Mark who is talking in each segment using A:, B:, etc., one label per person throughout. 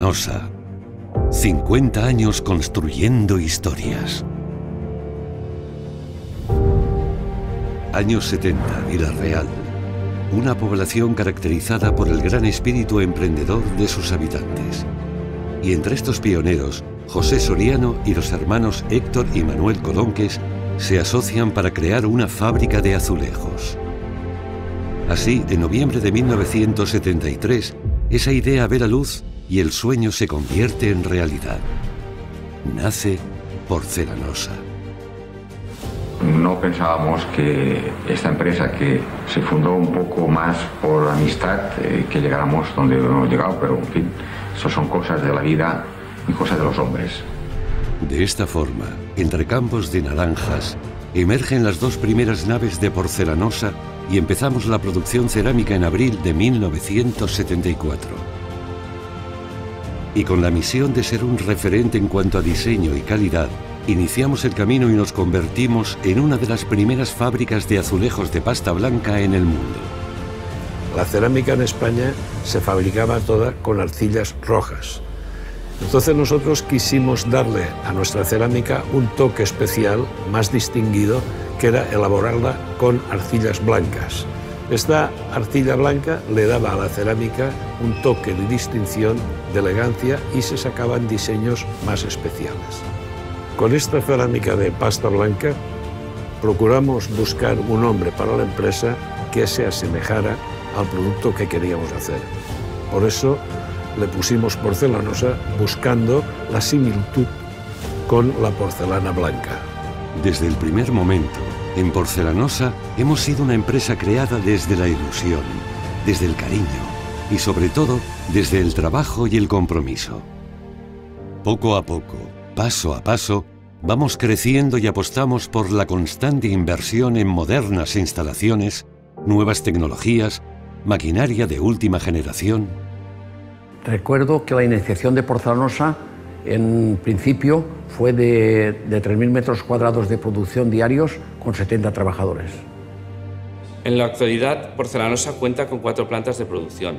A: Porcelanosa. 50 años construyendo historias. Años 70, Vila Real. Una población caracterizada por el gran espíritu emprendedor de sus habitantes. Y entre estos pioneros, José Soriano y los hermanos Héctor y Manuel Colonques se asocian para crear una fábrica de azulejos. Así, en noviembre de 1973, esa idea ve la luz y el sueño se convierte en realidad. Nace Porcelanosa.
B: No pensábamos que esta empresa, que se fundó un poco más por amistad, que llegáramos donde hemos llegado, pero en fin, eso son cosas de la vida y cosas de los hombres.
A: De esta forma, entre campos de naranjas, emergen las dos primeras naves de Porcelanosa y empezamos la producción cerámica en abril de 1974. Y con la misión de ser un referente en cuanto a diseño y calidad, iniciamos el camino y nos convertimos en una de las primeras fábricas de azulejos de pasta blanca en el mundo.
C: La cerámica en España se fabricaba toda con arcillas rojas. Entonces nosotros quisimos darle a nuestra cerámica un toque especial, más distinguido, que era elaborarla con arcillas blancas. Esta arcilla blanca le daba a la cerámica un toque de distinción, de elegancia, y se sacaban diseños más especiales. Con esta cerámica de pasta blanca procuramos buscar un nombre para la empresa que se asemejara al producto que queríamos hacer. Por eso le pusimos Porcelanosa, buscando la similitud con la porcelana blanca.
A: Desde el primer momento, en Porcelanosa hemos sido una empresa creada desde la ilusión, desde el cariño y sobre todo desde el trabajo y el compromiso. Poco a poco, paso a paso, vamos creciendo y apostamos por la constante inversión en modernas instalaciones, nuevas tecnologías, maquinaria de última generación.
D: Recuerdo que la iniciación de Porcelanosa, en principio, fue de 3.000 metros cuadrados de producción diarios con 70 trabajadores.
E: En la actualidad, Porcelanosa cuenta con 4 plantas de producción,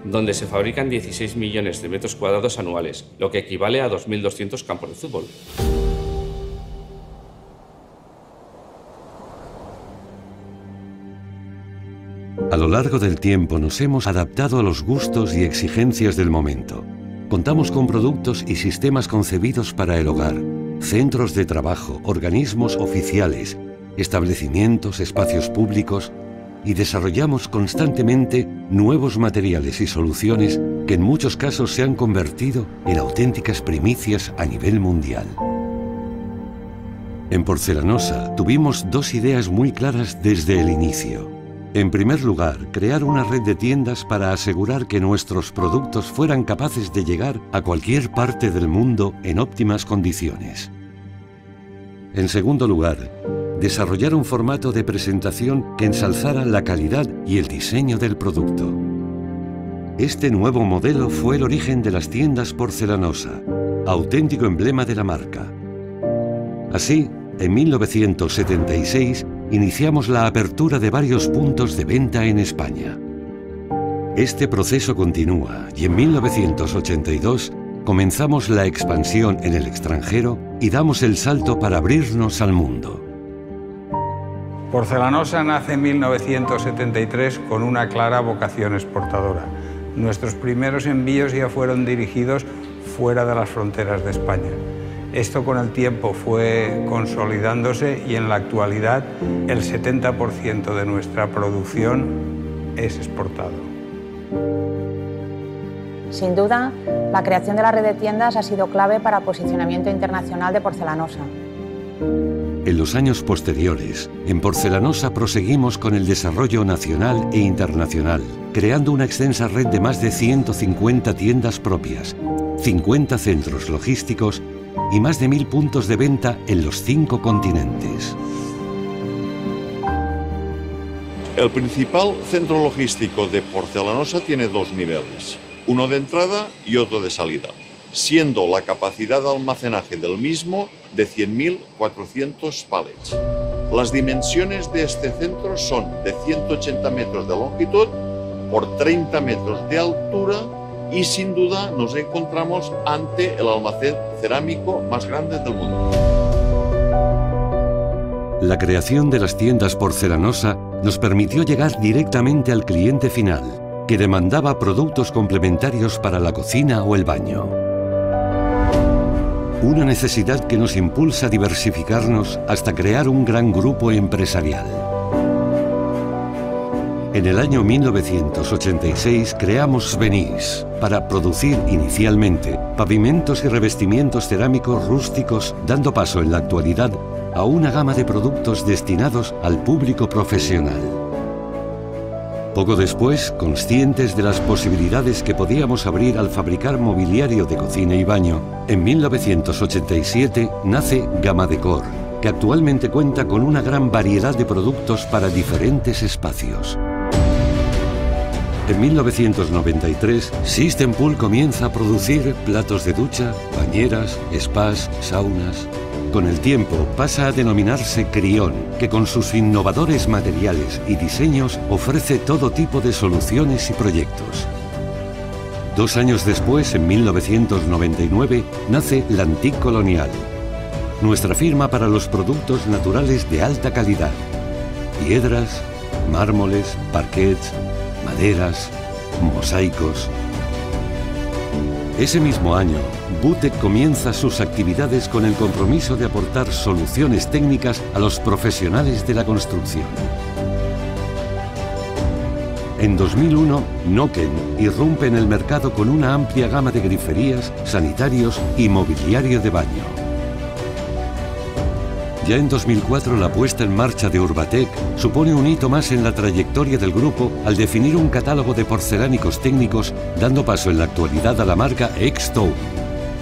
E: donde se fabrican 16 millones de metros cuadrados anuales, lo que equivale a 2.200 campos de fútbol.
A: A lo largo del tiempo nos hemos adaptado a los gustos y exigencias del momento. Contamos con productos y sistemas concebidos para el hogar, centros de trabajo, organismos oficiales, establecimientos, espacios públicos, y desarrollamos constantemente nuevos materiales y soluciones que en muchos casos se han convertido en auténticas primicias a nivel mundial. En Porcelanosa tuvimos dos ideas muy claras desde el inicio. En primer lugar, crear una red de tiendas para asegurar que nuestros productos fueran capaces de llegar a cualquier parte del mundo en óptimas condiciones. En segundo lugar, desarrollar un formato de presentación que ensalzara la calidad y el diseño del producto. Este nuevo modelo fue el origen de las tiendas Porcelanosa, auténtico emblema de la marca. Así, en 1976, iniciamos la apertura de varios puntos de venta en España. Este proceso continúa y en 1982 comenzamos la expansión en el extranjero y damos el salto para abrirnos al mundo.
F: Porcelanosa nace en 1973 con una clara vocación exportadora. Nuestros primeros envíos ya fueron dirigidos fuera de las fronteras de España. Esto con el tiempo fue consolidándose y en la actualidad el 70% de nuestra producción es exportado.
G: Sin duda, la creación de la red de tiendas ha sido clave para el posicionamiento internacional de Porcelanosa.
A: En los años posteriores, en Porcelanosa proseguimos con el desarrollo nacional e internacional, creando una extensa red de más de 150 tiendas propias, 50 centros logísticos y más de 1000 puntos de venta en los 5 continentes.
H: El principal centro logístico de Porcelanosa tiene 2 niveles, uno de entrada y otro de salida, siendo la capacidad de almacenaje del mismo de 100.400 pallets. Las dimensiones de este centro son de 180 metros de longitud por 30 metros de altura y sin duda nos encontramos ante el almacén cerámico más grande del mundo.
A: La creación de las tiendas Porcelanosa nos permitió llegar directamente al cliente final, que demandaba productos complementarios para la cocina o el baño. Una necesidad que nos impulsa a diversificarnos hasta crear un gran grupo empresarial. En el año 1986 creamos Venís para producir inicialmente pavimentos y revestimientos cerámicos rústicos, dando paso en la actualidad a una gama de productos destinados al público profesional. Poco después, conscientes de las posibilidades que podíamos abrir al fabricar mobiliario de cocina y baño, en 1987 nace Gama Decor, que actualmente cuenta con una gran variedad de productos para diferentes espacios. En 1993, System Pool comienza a producir platos de ducha, bañeras, spas, saunas. Con el tiempo pasa a denominarse Crión, que con sus innovadores materiales y diseños ofrece todo tipo de soluciones y proyectos. 2 años después, en 1999, nace L'Antic Colonial, nuestra firma para los productos naturales de alta calidad. Piedras, mármoles, parquets, maderas, mosaicos. Ese mismo año, Butec comienza sus actividades con el compromiso de aportar soluciones técnicas a los profesionales de la construcción. En 2001, Noken irrumpe en el mercado con una amplia gama de griferías, sanitarios y mobiliario de baño. Ya en 2004, la puesta en marcha de Urbatec supone un hito más en la trayectoria del grupo al definir un catálogo de porcelánicos técnicos, dando paso en la actualidad a la marca X-Stone,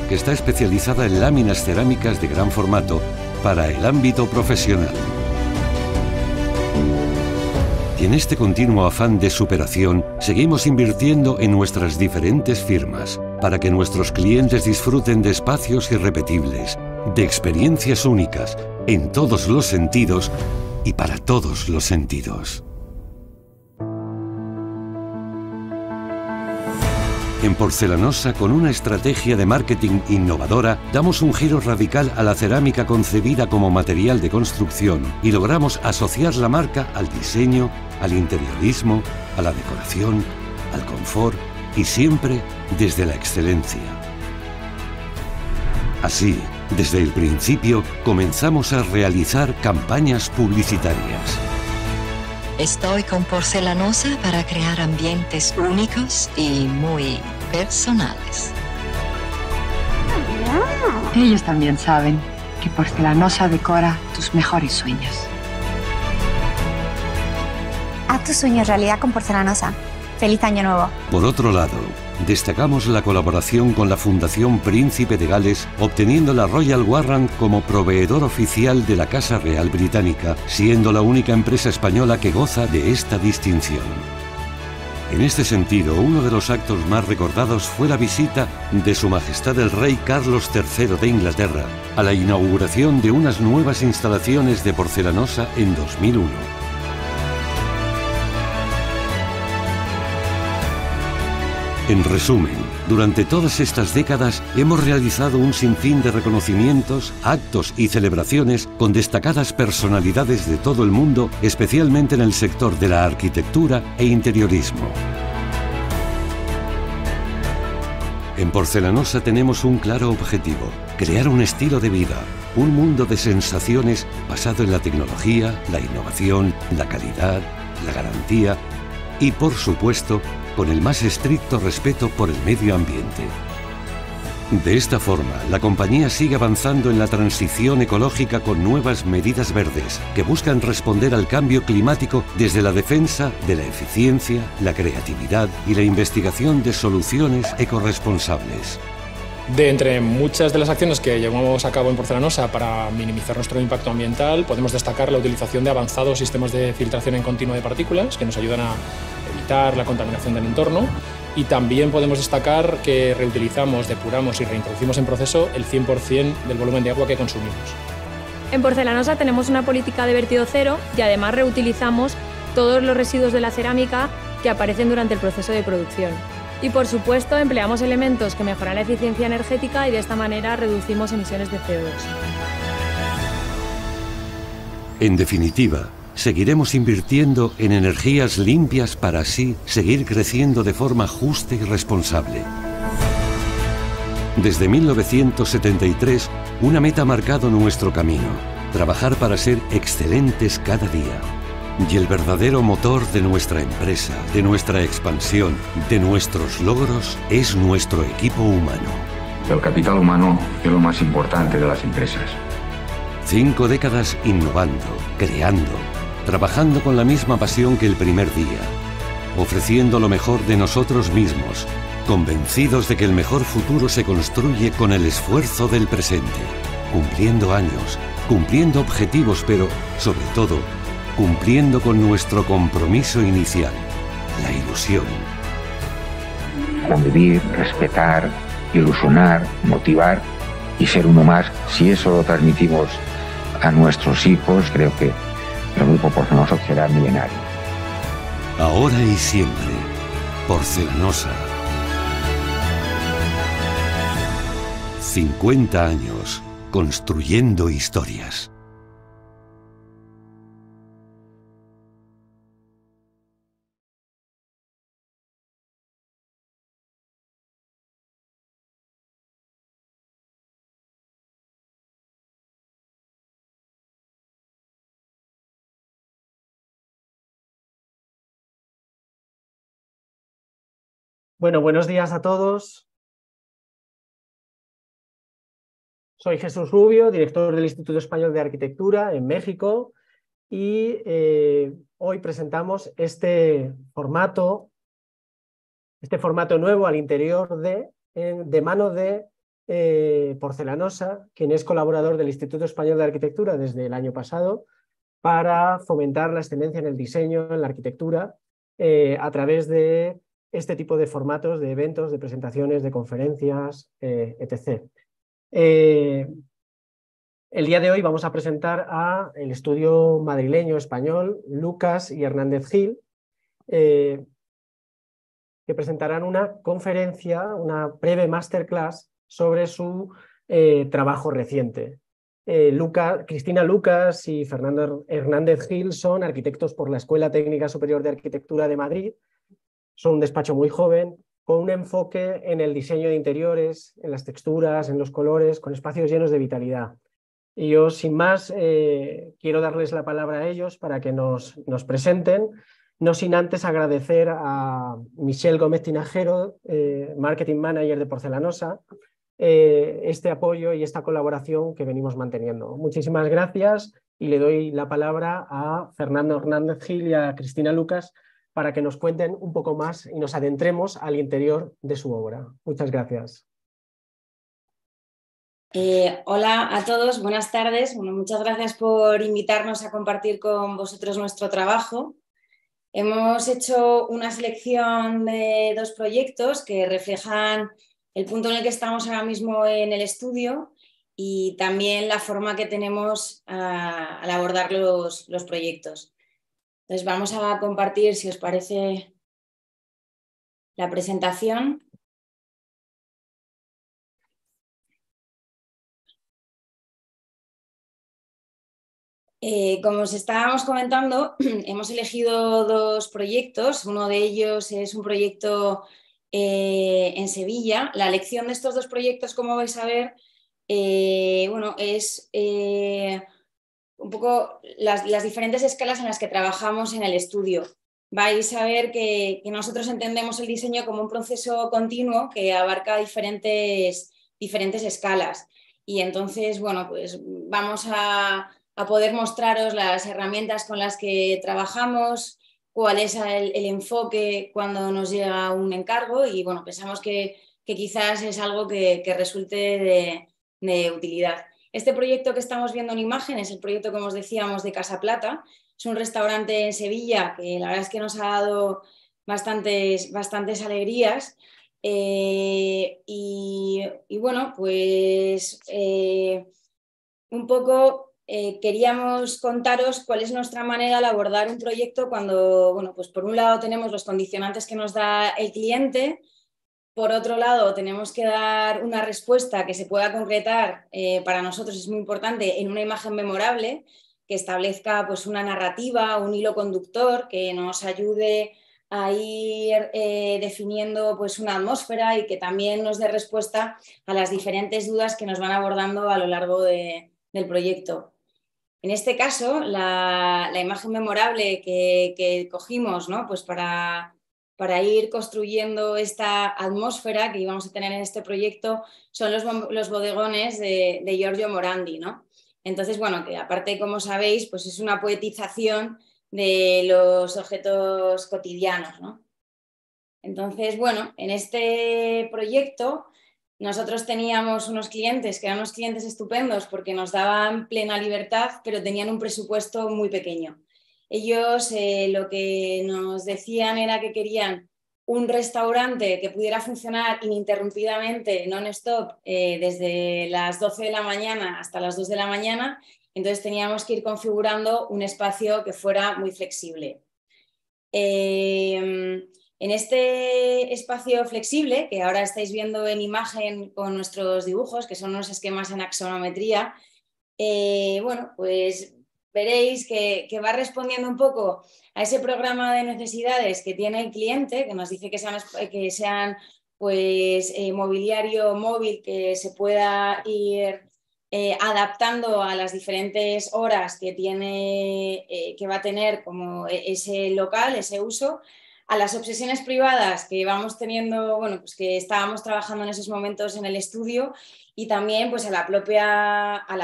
A: que está especializada en láminas cerámicas de gran formato para el ámbito profesional. Y en este continuo afán de superación, seguimos invirtiendo en nuestras diferentes firmas para que nuestros clientes disfruten de espacios irrepetibles, de experiencias únicas, en todos los sentidos y para todos los sentidos. En Porcelanosa, con una estrategia de marketing innovadora, damos un giro radical a la cerámica concebida como material de construcción y logramos asociar la marca al diseño, al interiorismo, a la decoración, al confort y siempre desde la excelencia. Así, desde el principio, comenzamos a realizar campañas publicitarias.
I: Estoy con Porcelanosa para crear ambientes únicos y muy personales.
J: Ellos también saben que Porcelanosa decora tus mejores sueños.
K: Haz tus sueños realidad con Porcelanosa. ¡Feliz Año Nuevo!
A: Por otro lado, destacamos la colaboración con la Fundación Príncipe de Gales, obteniendo la Royal Warrant como proveedor oficial de la Casa Real Británica, siendo la única empresa española que goza de esta distinción. En este sentido, uno de los actos más recordados fue la visita de Su Majestad el Rey Carlos III de Inglaterra a la inauguración de unas nuevas instalaciones de Porcelanosa en 2001. En resumen, durante todas estas décadas hemos realizado un sinfín de reconocimientos, actos y celebraciones con destacadas personalidades de todo el mundo, especialmente en el sector de la arquitectura e interiorismo. En Porcelanosa tenemos un claro objetivo: crear un estilo de vida, un mundo de sensaciones basado en la tecnología, la innovación, la calidad, la garantía y, por supuesto, con el más estricto respeto por el medio ambiente. De esta forma, la compañía sigue avanzando en la transición ecológica con nuevas medidas verdes que buscan responder al cambio climático desde la defensa de la eficiencia, la creatividad y la investigación de soluciones ecorresponsables.
L: De entre muchas de las acciones que llevamos a cabo en Porcelanosa para minimizar nuestro impacto ambiental, podemos destacar la utilización de avanzados sistemas de filtración en continuo de partículas que nos ayudan a evitar la contaminación del entorno, y también podemos destacar que reutilizamos, depuramos y reintroducimos en proceso el 100% del volumen de agua que consumimos.
M: En Porcelanosa tenemos una política de vertido cero y además reutilizamos todos los residuos de la cerámica que aparecen durante el proceso de producción. Y por supuesto empleamos elementos que mejoran la eficiencia energética y de esta manera reducimos emisiones de CO2.
A: En definitiva, seguiremos invirtiendo en energías limpias para así seguir creciendo de forma justa y responsable. Desde 1973, una meta ha marcado nuestro camino: trabajar para ser excelentes cada día. Y el verdadero motor de nuestra empresa, de nuestra expansión, de nuestros logros, es nuestro equipo humano.
B: El capital humano es lo más importante de las empresas.
A: 5 décadas innovando, creando, trabajando con la misma pasión que el primer día, ofreciendo lo mejor de nosotros mismos, convencidos de que el mejor futuro se construye con el esfuerzo del presente, cumpliendo años, cumpliendo objetivos, pero, sobre todo, cumpliendo con nuestro compromiso inicial, la ilusión.
B: Convivir, respetar, ilusionar, motivar y ser uno más. Si eso lo transmitimos a nuestros hijos, creo que el grupo Porcelanosa será milenario.
A: Ahora y siempre, Porcelanosa. 50 años construyendo historias.
N: Bueno, buenos días a todos. Soy Jesús Rubio, director del Instituto Español de Arquitectura en México, y hoy presentamos este formato nuevo al interior de mano de Porcelanosa, quien es colaborador del Instituto Español de Arquitectura desde el año pasado, para fomentar la excelencia en el diseño, en la arquitectura, a través de este tipo de formatos, de eventos, de presentaciones, de conferencias, etc. El día de hoy vamos a presentar el estudio madrileño español Lucas y Hernández Gil, que presentarán una conferencia, una breve masterclass sobre su trabajo reciente. Cristina Lucas y Fernando Hernández Gil son arquitectos por la Escuela Técnica Superior de Arquitectura de Madrid. Son un despacho muy joven, con un enfoque en el diseño de interiores, en las texturas, en los colores, con espacios llenos de vitalidad. Y yo, sin más, quiero darles la palabra a ellos para que nos presenten, no sin antes agradecer a Michelle Gómez Tinajero, Marketing Manager de Porcelanosa, este apoyo y esta colaboración que venimos manteniendo. Muchísimas gracias y le doy la palabra a Fernando Hernández Gil y a Cristina Lucas para que nos cuenten un poco más y nos adentremos al interior de su obra. Muchas gracias.
O: Hola a todos, buenas tardes. Bueno, muchas gracias por invitarnos a compartir con vosotros nuestro trabajo. Hemos hecho una selección de 2 proyectos que reflejan el punto en el que estamos ahora mismo en el estudio y también la forma que tenemos al abordar los proyectos. Entonces vamos a compartir, si os parece, la presentación. Como os estábamos comentando, hemos elegido 2 proyectos. Uno de ellos es un proyecto en Sevilla. La elección de estos 2 proyectos, como vais a ver, bueno, es un poco las diferentes escalas en las que trabajamos en el estudio. Vais a ver que nosotros entendemos el diseño como un proceso continuo que abarca diferentes escalas. Y entonces, bueno, pues vamos a poder mostraros las herramientas con las que trabajamos, cuál es el enfoque cuando nos llega un encargo y, bueno, pensamos que quizás es algo que resulte de utilidad. Este proyecto que estamos viendo en imagen es el proyecto, como os decíamos, de Casa Plata. Es un restaurante en Sevilla que la verdad es que nos ha dado bastantes alegrías. Y bueno, pues un poco queríamos contaros cuál es nuestra manera de abordar un proyecto cuando, bueno, pues por un lado tenemos los condicionantes que nos da el cliente, por otro lado, tenemos que dar una respuesta que se pueda concretar, para nosotros es muy importante, en una imagen memorable, que establezca pues, una narrativa, un hilo conductor, que nos ayude a ir definiendo pues, una atmósfera y que también nos dé respuesta a las diferentes dudas que nos van abordando a lo largo del proyecto. En este caso, la imagen memorable que cogimos, ¿no? Pues para ir construyendo esta atmósfera que íbamos a tener en este proyecto son los bodegones de Giorgio Morandi, ¿no? Entonces, bueno, que aparte, como sabéis, pues es una poetización de los objetos cotidianos, ¿no? Entonces, bueno, en este proyecto nosotros teníamos unos clientes que eran unos clientes estupendos porque nos daban plena libertad, pero tenían un presupuesto muy pequeño. Ellos lo que nos decían era que querían un restaurante que pudiera funcionar ininterrumpidamente, non-stop, desde las 12 de la mañana hasta las 2 de la mañana. Entonces teníamos que ir configurando un espacio que fuera muy flexible. En este espacio flexible, que ahora estáis viendo en imagen con nuestros dibujos, que son unos esquemas en axonometría, bueno, pues veréis que va respondiendo un poco a ese programa de necesidades que tiene el cliente, que nos dice que sean pues, mobiliario móvil que se pueda ir adaptando a las diferentes horas que va a tener como ese local, ese uso, a las obsesiones privadas que vamos teniendo, bueno, pues que estábamos trabajando en esos momentos en el estudio, y también pues a la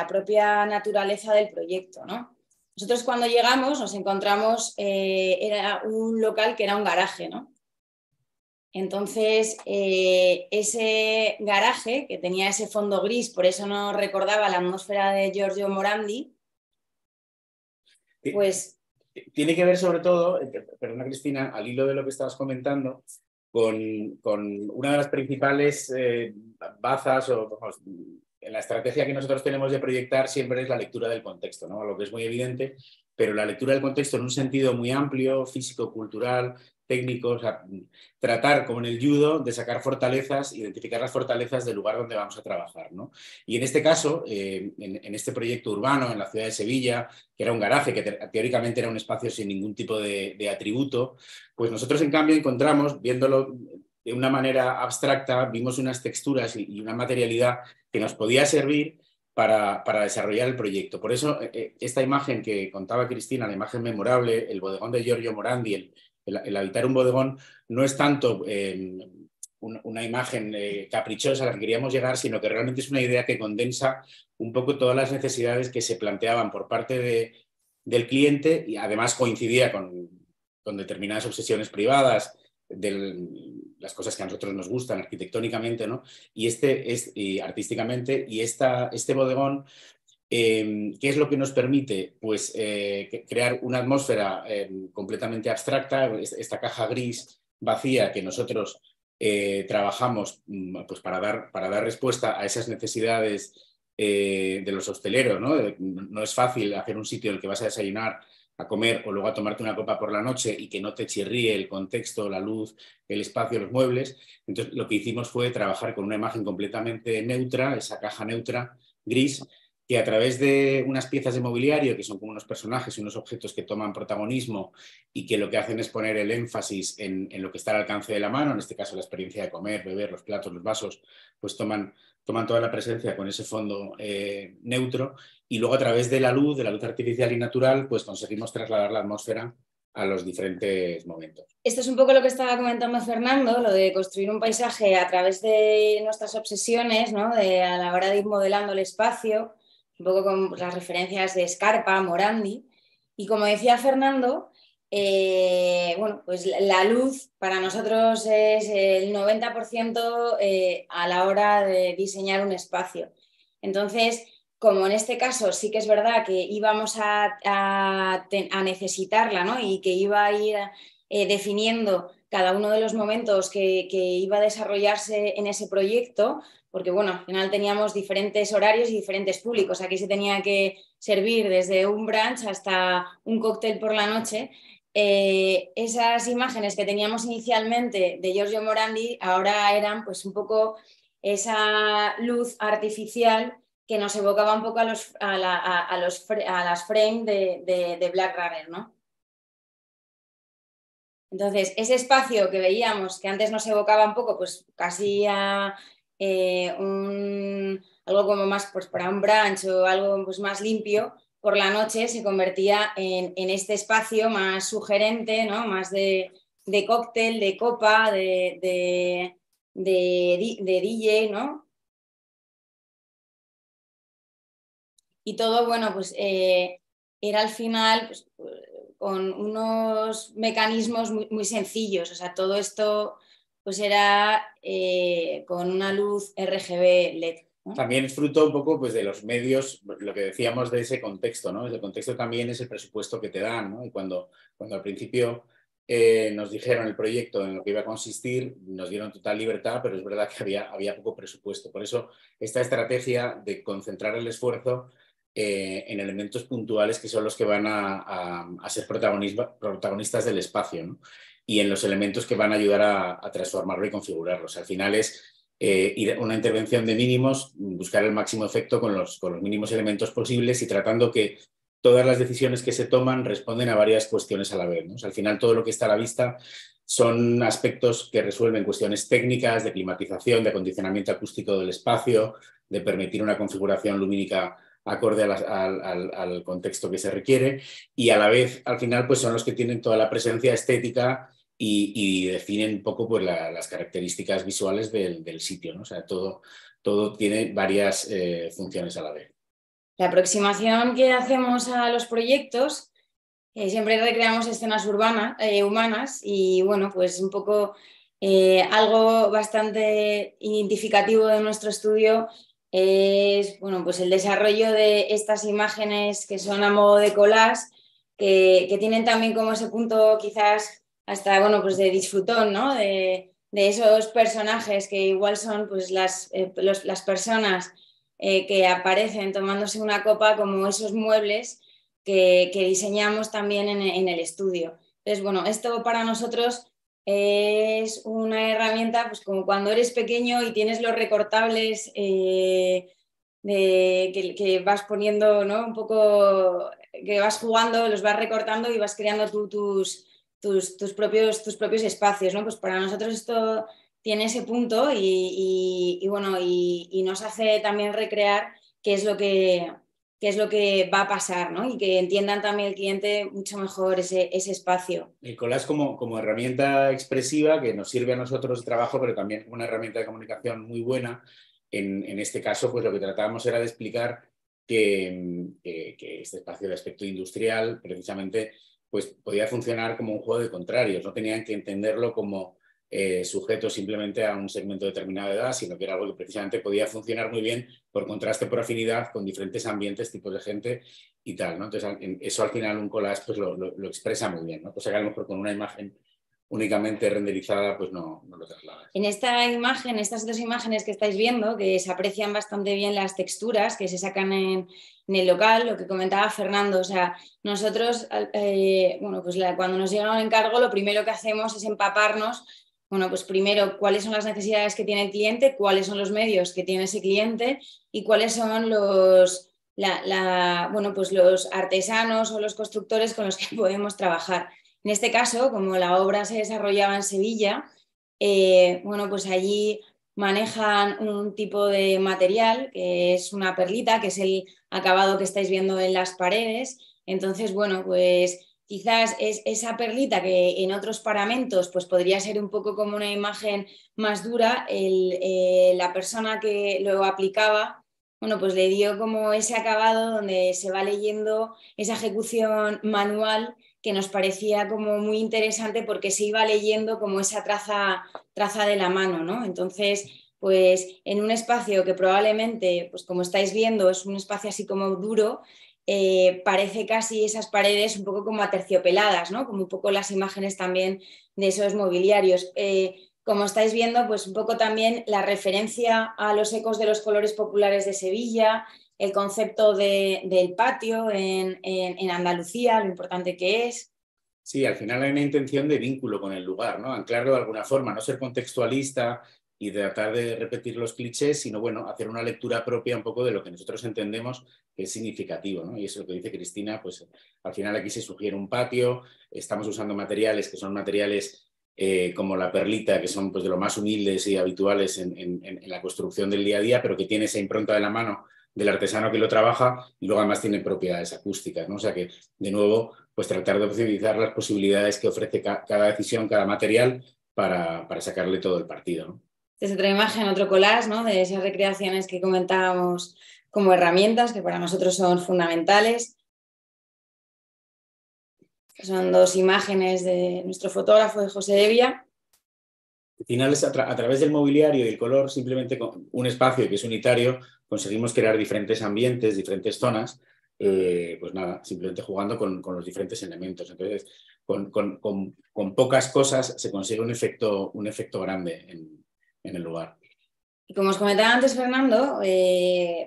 O: propia naturaleza del proyecto, ¿no? Nosotros cuando llegamos nos encontramos, era un local que era un garaje, ¿no? Entonces, ese garaje, que tenía ese fondo gris, por eso nos recordaba la atmósfera de Giorgio Morandi, pues...
P: Tiene que ver sobre todo, perdona Cristina, al hilo de lo que estabas comentando, con una de las principales bazas en la estrategia que nosotros tenemos de proyectar siempre es la lectura del contexto, ¿no? Lo que es muy evidente, pero la lectura del contexto en un sentido muy amplio, físico, cultural, técnico, o sea, tratar, como en el judo, de sacar fortalezas, identificar las fortalezas del lugar donde vamos a trabajar, ¿no? Y en este caso, en este proyecto urbano, en la ciudad de Sevilla, que era un garaje, que teóricamente era un espacio sin ningún tipo de atributo, pues nosotros en cambio encontramos, viéndolo de una manera abstracta, vimos unas texturas y una materialidad que nos podía servir para desarrollar el proyecto. Por eso, esta imagen que contaba Cristina, la imagen memorable, el bodegón de Giorgio Morandi, el habitar un bodegón, no es tanto una imagen caprichosa a la que queríamos llegar, sino que realmente es una idea que condensa un poco todas las necesidades que se planteaban por parte del cliente, y además coincidía con determinadas obsesiones privadas, de las cosas que a nosotros nos gustan arquitectónicamente, ¿no? Y artísticamente, y este bodegón, ¿qué es lo que nos permite? Pues crear una atmósfera completamente abstracta, esta caja gris vacía que nosotros trabajamos pues para dar respuesta a esas necesidades de los hosteleros, ¿no? No es fácil hacer un sitio en el que vas a desayunar, a comer o luego a tomarte una copa por la noche y que no te chirríe el contexto, la luz, el espacio, los muebles. Entonces lo que hicimos fue trabajar con una imagen completamente neutra, esa caja neutra, gris, que a través de unas piezas de mobiliario, que son como unos personajes y unos objetos que toman protagonismo y que lo que hacen es poner el énfasis en lo que está al alcance de la mano, en este caso la experiencia de comer, beber, los platos, los vasos, pues toman toda la presencia con ese fondo neutro, y luego a través de la luz artificial y natural, pues conseguimos trasladar la atmósfera a los diferentes momentos.
O: Esto es un poco lo que estaba comentando Fernando, lo de construir un paisaje a través de nuestras obsesiones, ¿no? A la hora de ir modelando el espacio, un poco con las referencias de Scarpa, Morandi, y como decía Fernando, bueno, pues la luz para nosotros es el 90% a la hora de diseñar un espacio. Entonces, como en este caso sí que es verdad que íbamos a necesitarla, ¿no? Y que iba a ir definiendo cada uno de los momentos que iba a desarrollarse en ese proyecto, porque bueno, al final teníamos diferentes horarios y diferentes públicos. Aquí se tenía que servir desde un brunch hasta un cóctel por la noche. esas imágenes que teníamos inicialmente de Giorgio Morandi ahora eran pues un poco esa luz artificial que nos evocaba un poco a las frames de Blade Runner, ¿no? Entonces, ese espacio que veíamos, que antes nos evocaba un poco, pues casi a algo como más pues, para un brunch o algo pues, más limpio, por la noche se convertía en este espacio más sugerente, ¿no? Más de cóctel, de copa, de DJ, ¿no? Y todo, bueno, pues era al final pues, con unos mecanismos muy sencillos. O sea, todo esto pues era con una luz RGB LED. ¿no?
P: También es fruto un poco pues, de los medios, lo que decíamos de ese contexto, ¿no? Ese contexto también es el presupuesto que te dan, ¿no? Y cuando al principio nos dijeron el proyecto en lo que iba a consistir, nos dieron total libertad, pero es verdad que había poco presupuesto. Por eso esta estrategia de concentrar el esfuerzo en elementos puntuales que son los que van a ser protagonistas del espacio, ¿no? Y en los elementos que van a ayudar a transformarlo y configurarlo. O sea, al final es una intervención de mínimos, buscar el máximo efecto con los mínimos elementos posibles y tratando que todas las decisiones que se toman responden a varias cuestiones a la vez, ¿no? O sea, al final todo lo que está a la vista son aspectos que resuelven cuestiones técnicas, de climatización, de acondicionamiento acústico del espacio, de permitir una configuración lumínica acorde al contexto que se requiere y a la vez, al final, pues son los que tienen toda la presencia estética y definen un poco pues, las características visuales del sitio, ¿no? O sea, todo tiene varias funciones a la vez.
O: La aproximación que hacemos a los proyectos, siempre recreamos escenas humanas y bueno, pues un poco algo bastante identificativo de nuestro estudio es bueno, pues el desarrollo de estas imágenes que son a modo de collage, que tienen también como ese punto quizás hasta bueno, pues de disfrutón, ¿no? De esos personajes que igual son pues, las personas que aparecen tomándose una copa como esos muebles que diseñamos también en el estudio. Entonces, bueno, esto para nosotros es una herramienta, pues como cuando eres pequeño y tienes los recortables que vas poniendo, ¿no? Un poco, que vas jugando, los vas recortando y vas creando tus propios espacios, ¿no? Pues para nosotros esto tiene ese punto y nos hace también recrear qué es lo que va a pasar, ¿no? Y que entiendan también el cliente mucho mejor ese espacio.
P: El collage como herramienta expresiva que nos sirve a nosotros de trabajo, pero también como una herramienta de comunicación muy buena. En este caso, pues lo que tratábamos era de explicar que este espacio de aspecto industrial, precisamente, pues podía funcionar como un juego de contrarios. No tenían que entenderlo como sujeto simplemente a un segmento determinado de edad, sino que era algo que precisamente podía funcionar muy bien por contraste, por afinidad con diferentes ambientes, tipos de gente y tal, ¿no? Entonces, eso al final un collage pues, lo expresa muy bien, ¿no? Cosa que a lo mejor con una imagen únicamente renderizada pues no lo traslada.
O: En esta imagen, estas dos imágenes que estáis viendo, que se aprecian bastante bien las texturas que se sacan en el local, lo que comentaba Fernando, o sea, nosotros, pues cuando nos llega un encargo, lo primero que hacemos es empaparnos. Bueno, pues primero, cuáles son las necesidades que tiene el cliente, cuáles son los medios que tiene ese cliente y cuáles son los artesanos o los constructores con los que podemos trabajar. En este caso, como la obra se desarrollaba en Sevilla, pues allí manejan un tipo de material que es una perlita, que es el acabado que estáis viendo en las paredes. Entonces, bueno, pues quizás es esa perlita que en otros paramentos pues podría ser un poco como una imagen más dura, la persona que lo aplicaba, bueno, pues le dio como ese acabado donde se va leyendo esa ejecución manual que nos parecía como muy interesante porque se iba leyendo como esa traza de la mano, ¿no? Entonces, pues en un espacio que probablemente, pues como estáis viendo, es un espacio así como duro, parece casi esas paredes un poco como aterciopeladas, ¿no? Como un poco las imágenes también de esos mobiliarios. Como estáis viendo, pues un poco también la referencia a los ecos de los colores populares de Sevilla, el concepto del patio en Andalucía, lo importante que es.
P: Sí, al final hay una intención de vínculo con el lugar, ¿no? Anclarlo de alguna forma, no ser contextualista y tratar de repetir los clichés, sino bueno, hacer una lectura propia un poco de lo que nosotros entendemos que es significativo, ¿no? Y eso es lo que dice Cristina, pues al final aquí se sugiere un patio, estamos usando materiales que son materiales como la perlita, que son pues de lo más humildes y habituales en la construcción del día a día, pero que tiene esa impronta de la mano del artesano que lo trabaja y luego además tiene propiedades acústicas, ¿no? O sea que, de nuevo, pues tratar de optimizar las posibilidades que ofrece cada decisión, cada material para sacarle todo el partido, ¿no?
O: Es otra imagen, otro collage, ¿no? De esas recreaciones que comentábamos como herramientas que para nosotros son fundamentales. Son dos imágenes de nuestro fotógrafo, de José Evia.
P: Al final, a través del mobiliario y el color, simplemente con un espacio que es unitario, conseguimos crear diferentes ambientes, diferentes zonas, pues nada, simplemente jugando con los diferentes elementos. Entonces, con pocas cosas se consigue un efecto este en el lugar.
O: Y como os comentaba antes, Fernando,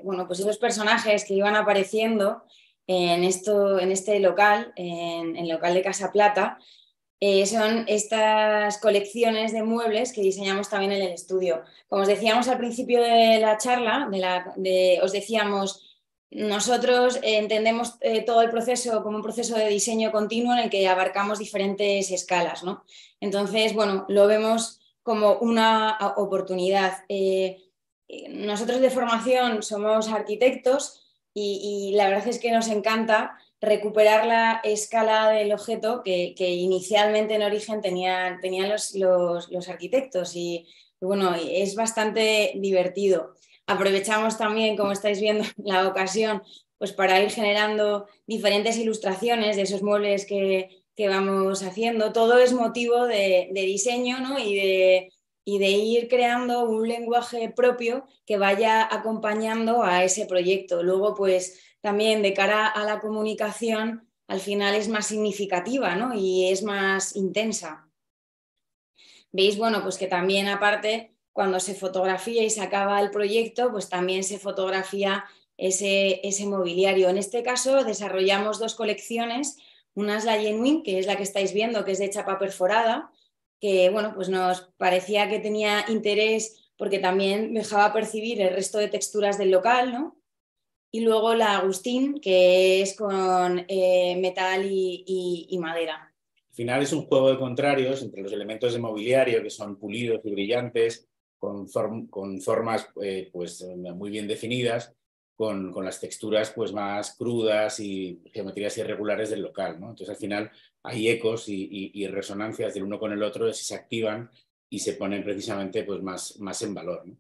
O: bueno, pues esos personajes que iban apareciendo en este local, en el local de Casa Plata, son estas colecciones de muebles que diseñamos también en el estudio. Como os decíamos al principio de la charla, os decíamos, nosotros entendemos todo el proceso como un proceso de diseño continuo en el que abarcamos diferentes escalas, ¿no? Entonces, bueno, lo vemos como una oportunidad. Nosotros de formación somos arquitectos y la verdad es que nos encanta recuperar la escala del objeto que inicialmente en origen tenían los arquitectos y bueno, es bastante divertido. Aprovechamos también, como estáis viendo, la ocasión pues para ir generando diferentes ilustraciones de esos muebles que vamos haciendo. Todo es motivo de diseño, ¿no? y de ir creando un lenguaje propio que vaya acompañando a ese proyecto. Luego, pues también de cara a la comunicación, al final es más significativa, ¿no? Y es más intensa. Veis, bueno, pues que también aparte, cuando se fotografía y se acaba el proyecto, pues también se fotografía ese mobiliario. En este caso desarrollamos dos colecciones. Una es la Genuine, que es la que estáis viendo, que es de chapa perforada, que bueno, pues nos parecía que tenía interés porque también dejaba percibir el resto de texturas del local, ¿no? Y luego la Agustín, que es con metal y madera.
P: Al final es un juego de contrarios entre los elementos de mobiliario, que son pulidos y brillantes, con formas pues, muy bien definidas, con las texturas pues, más crudas y geometrías irregulares del local, ¿no? Entonces al final hay ecos y resonancias del uno con el otro, si se activan y se ponen precisamente pues, más en valor, ¿no?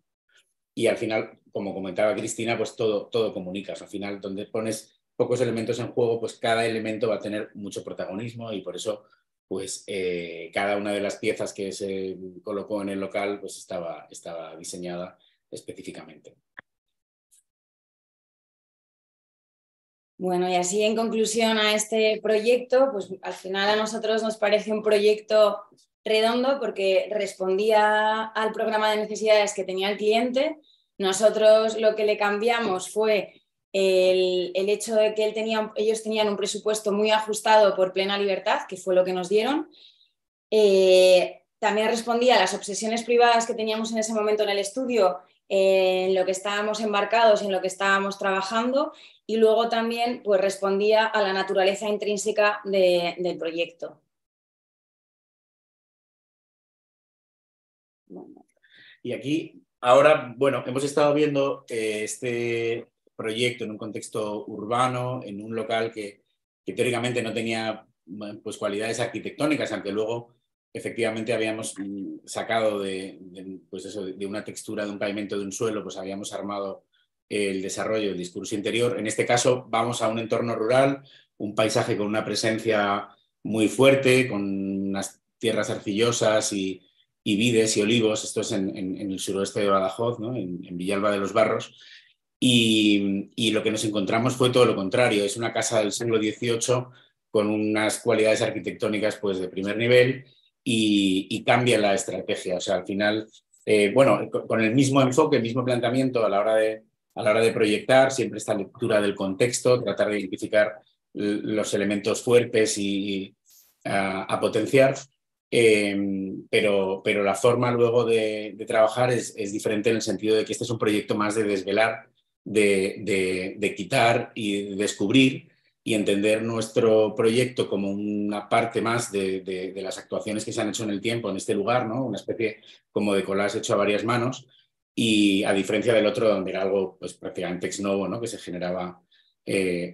P: Y al final, como comentaba Cristina, pues todo comunica. O sea, al final, donde pones pocos elementos en juego, pues cada elemento va a tener mucho protagonismo y por eso pues, cada una de las piezas que se colocó en el local pues, estaba diseñada específicamente.
O: Bueno, y así en conclusión a este proyecto, pues al final a nosotros nos parece un proyecto redondo porque respondía al programa de necesidades que tenía el cliente. Nosotros lo que le cambiamos fue el hecho de que ellos tenían un presupuesto muy ajustado por Plena Libertad, que fue lo que nos dieron. También respondía a las obsesiones privadas que teníamos en ese momento en el estudio, en lo que estábamos embarcados, en lo que estábamos trabajando, y luego también pues, respondía a la naturaleza intrínseca del proyecto.
P: Bueno. Y aquí, ahora, bueno, hemos estado viendo este proyecto en un contexto urbano, en un local que teóricamente no tenía pues, cualidades arquitectónicas, aunque luego efectivamente habíamos sacado pues eso, de una textura de un pavimento de un suelo, pues habíamos armado el desarrollo del discurso interior. En este caso vamos a un entorno rural, un paisaje con una presencia muy fuerte, con unas tierras arcillosas y vides y olivos. Esto es en el suroeste de Badajoz, ¿no? en Villalba de los Barros. Y lo que nos encontramos fue todo lo contrario. Es una casa del siglo XVIII con unas cualidades arquitectónicas pues, de primer nivel y cambia la estrategia. O sea, al final, bueno, con el mismo enfoque, el mismo planteamiento a la hora de proyectar, siempre esta lectura del contexto, tratar de identificar los elementos fuertes y a potenciar, pero la forma luego de trabajar es diferente en el sentido de que este es un proyecto más de desvelar, de quitar y de descubrir y entender nuestro proyecto como una parte más de las actuaciones que se han hecho en el tiempo en este lugar, ¿no? Una especie como de collage hecho a varias manos, y a diferencia del otro donde era algo pues, prácticamente ex novo, ¿no? Que se generaba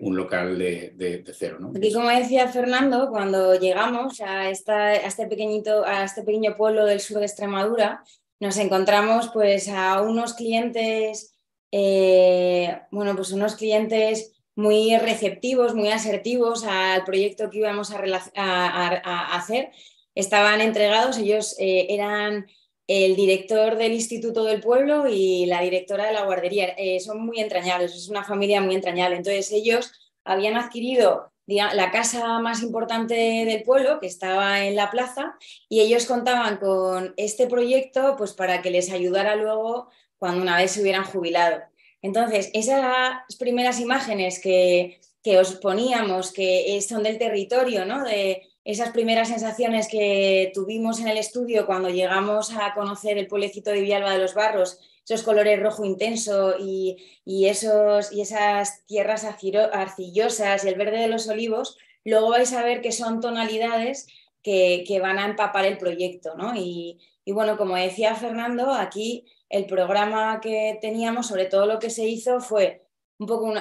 P: un local de cero, ¿no?
O: Aquí, como decía Fernando, cuando llegamos a este pequeño pueblo del sur de Extremadura, nos encontramos pues, a unos clientes, pues unos clientes muy receptivos, muy asertivos al proyecto que íbamos a hacer. Estaban entregados, ellos eran el director del instituto del pueblo y la directora de la guardería. Son muy entrañables, es una familia muy entrañable. Entonces ellos habían adquirido la casa más importante del pueblo, que estaba en la plaza, y ellos contaban con este proyecto pues, para que les ayudara luego cuando una vez se hubieran jubilado. Entonces, esas primeras imágenes que os poníamos, que son del territorio, ¿no? De esas primeras sensaciones que tuvimos en el estudio cuando llegamos a conocer el pueblecito de Villalba de los Barros, esos colores rojo intenso y esas tierras arcillosas y el verde de los olivos, luego vais a ver que son tonalidades que van a empapar el proyecto, ¿no? Y bueno, como decía Fernando, aquí el programa que teníamos, sobre todo lo que se hizo fue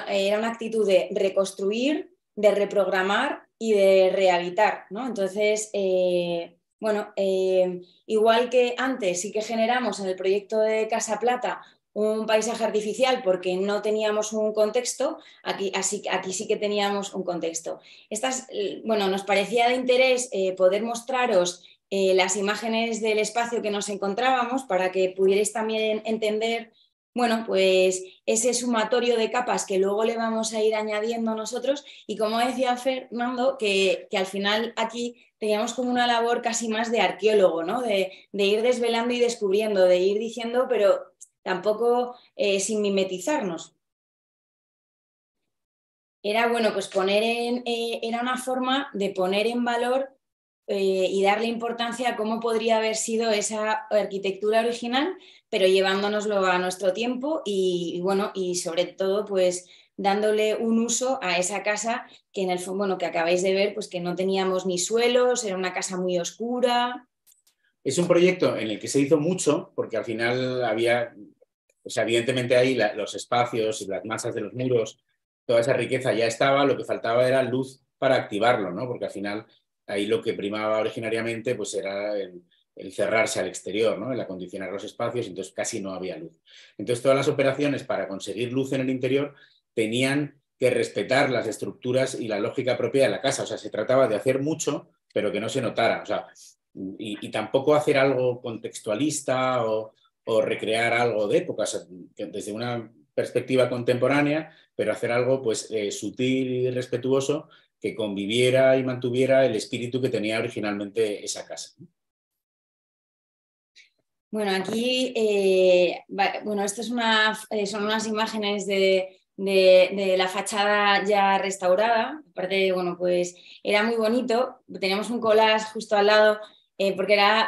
O: era una actitud de reconstruir, de reprogramar y de rehabilitar, ¿no? Entonces, igual que antes sí que generamos en el proyecto de Casa Plata un paisaje artificial porque no teníamos un contexto, aquí sí que teníamos un contexto. Nos parecía de interés poder mostraros las imágenes del espacio que nos encontrábamos para que pudierais también entender pues ese sumatorio de capas que luego le vamos a ir añadiendo nosotros, y como decía Fernando, que al final aquí teníamos como una labor casi más de arqueólogo, ¿no? De ir desvelando y descubriendo, de ir diciendo, pero tampoco sin mimetizarnos. Era pues era una forma de poner en valor y darle importancia a cómo podría haber sido esa arquitectura original, pero llevándonoslo a nuestro tiempo y sobre todo pues dándole un uso a esa casa que en el fondo, que acabáis de ver, pues que no teníamos ni suelos, era una casa muy oscura.
P: Es un proyecto en el que se hizo mucho, porque al final había, evidentemente ahí los espacios y las masas de los muros, toda esa riqueza ya estaba, lo que faltaba era luz para activarlo, ¿no? Porque al final ahí lo que primaba originariamente pues era el cerrarse al exterior, ¿no? El acondicionar los espacios, entonces casi no había luz. Entonces todas las operaciones para conseguir luz en el interior tenían que respetar las estructuras y la lógica propia de la casa. O sea, se trataba de hacer mucho, pero que no se notara. O sea, y tampoco hacer algo contextualista o recrear algo de época, o sea, desde una perspectiva contemporánea, pero hacer algo pues sutil y respetuoso que conviviera y mantuviera el espíritu que tenía originalmente esa casa.
O: Bueno, aquí, esto es son unas imágenes de la fachada ya restaurada. Aparte, pues era muy bonito. Teníamos un collage justo al lado porque era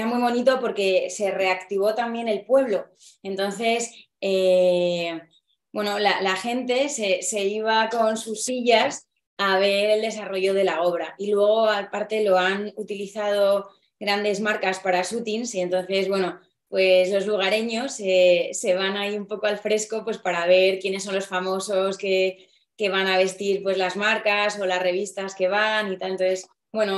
O: muy bonito porque se reactivó también el pueblo. Entonces, la gente se iba con sus sillas a ver el desarrollo de la obra. Y luego, aparte, lo han utilizado grandes marcas para shootings y entonces, pues los lugareños se van ahí un poco al fresco pues para ver quiénes son los famosos que van a vestir pues las marcas o las revistas que van y tal. Entonces,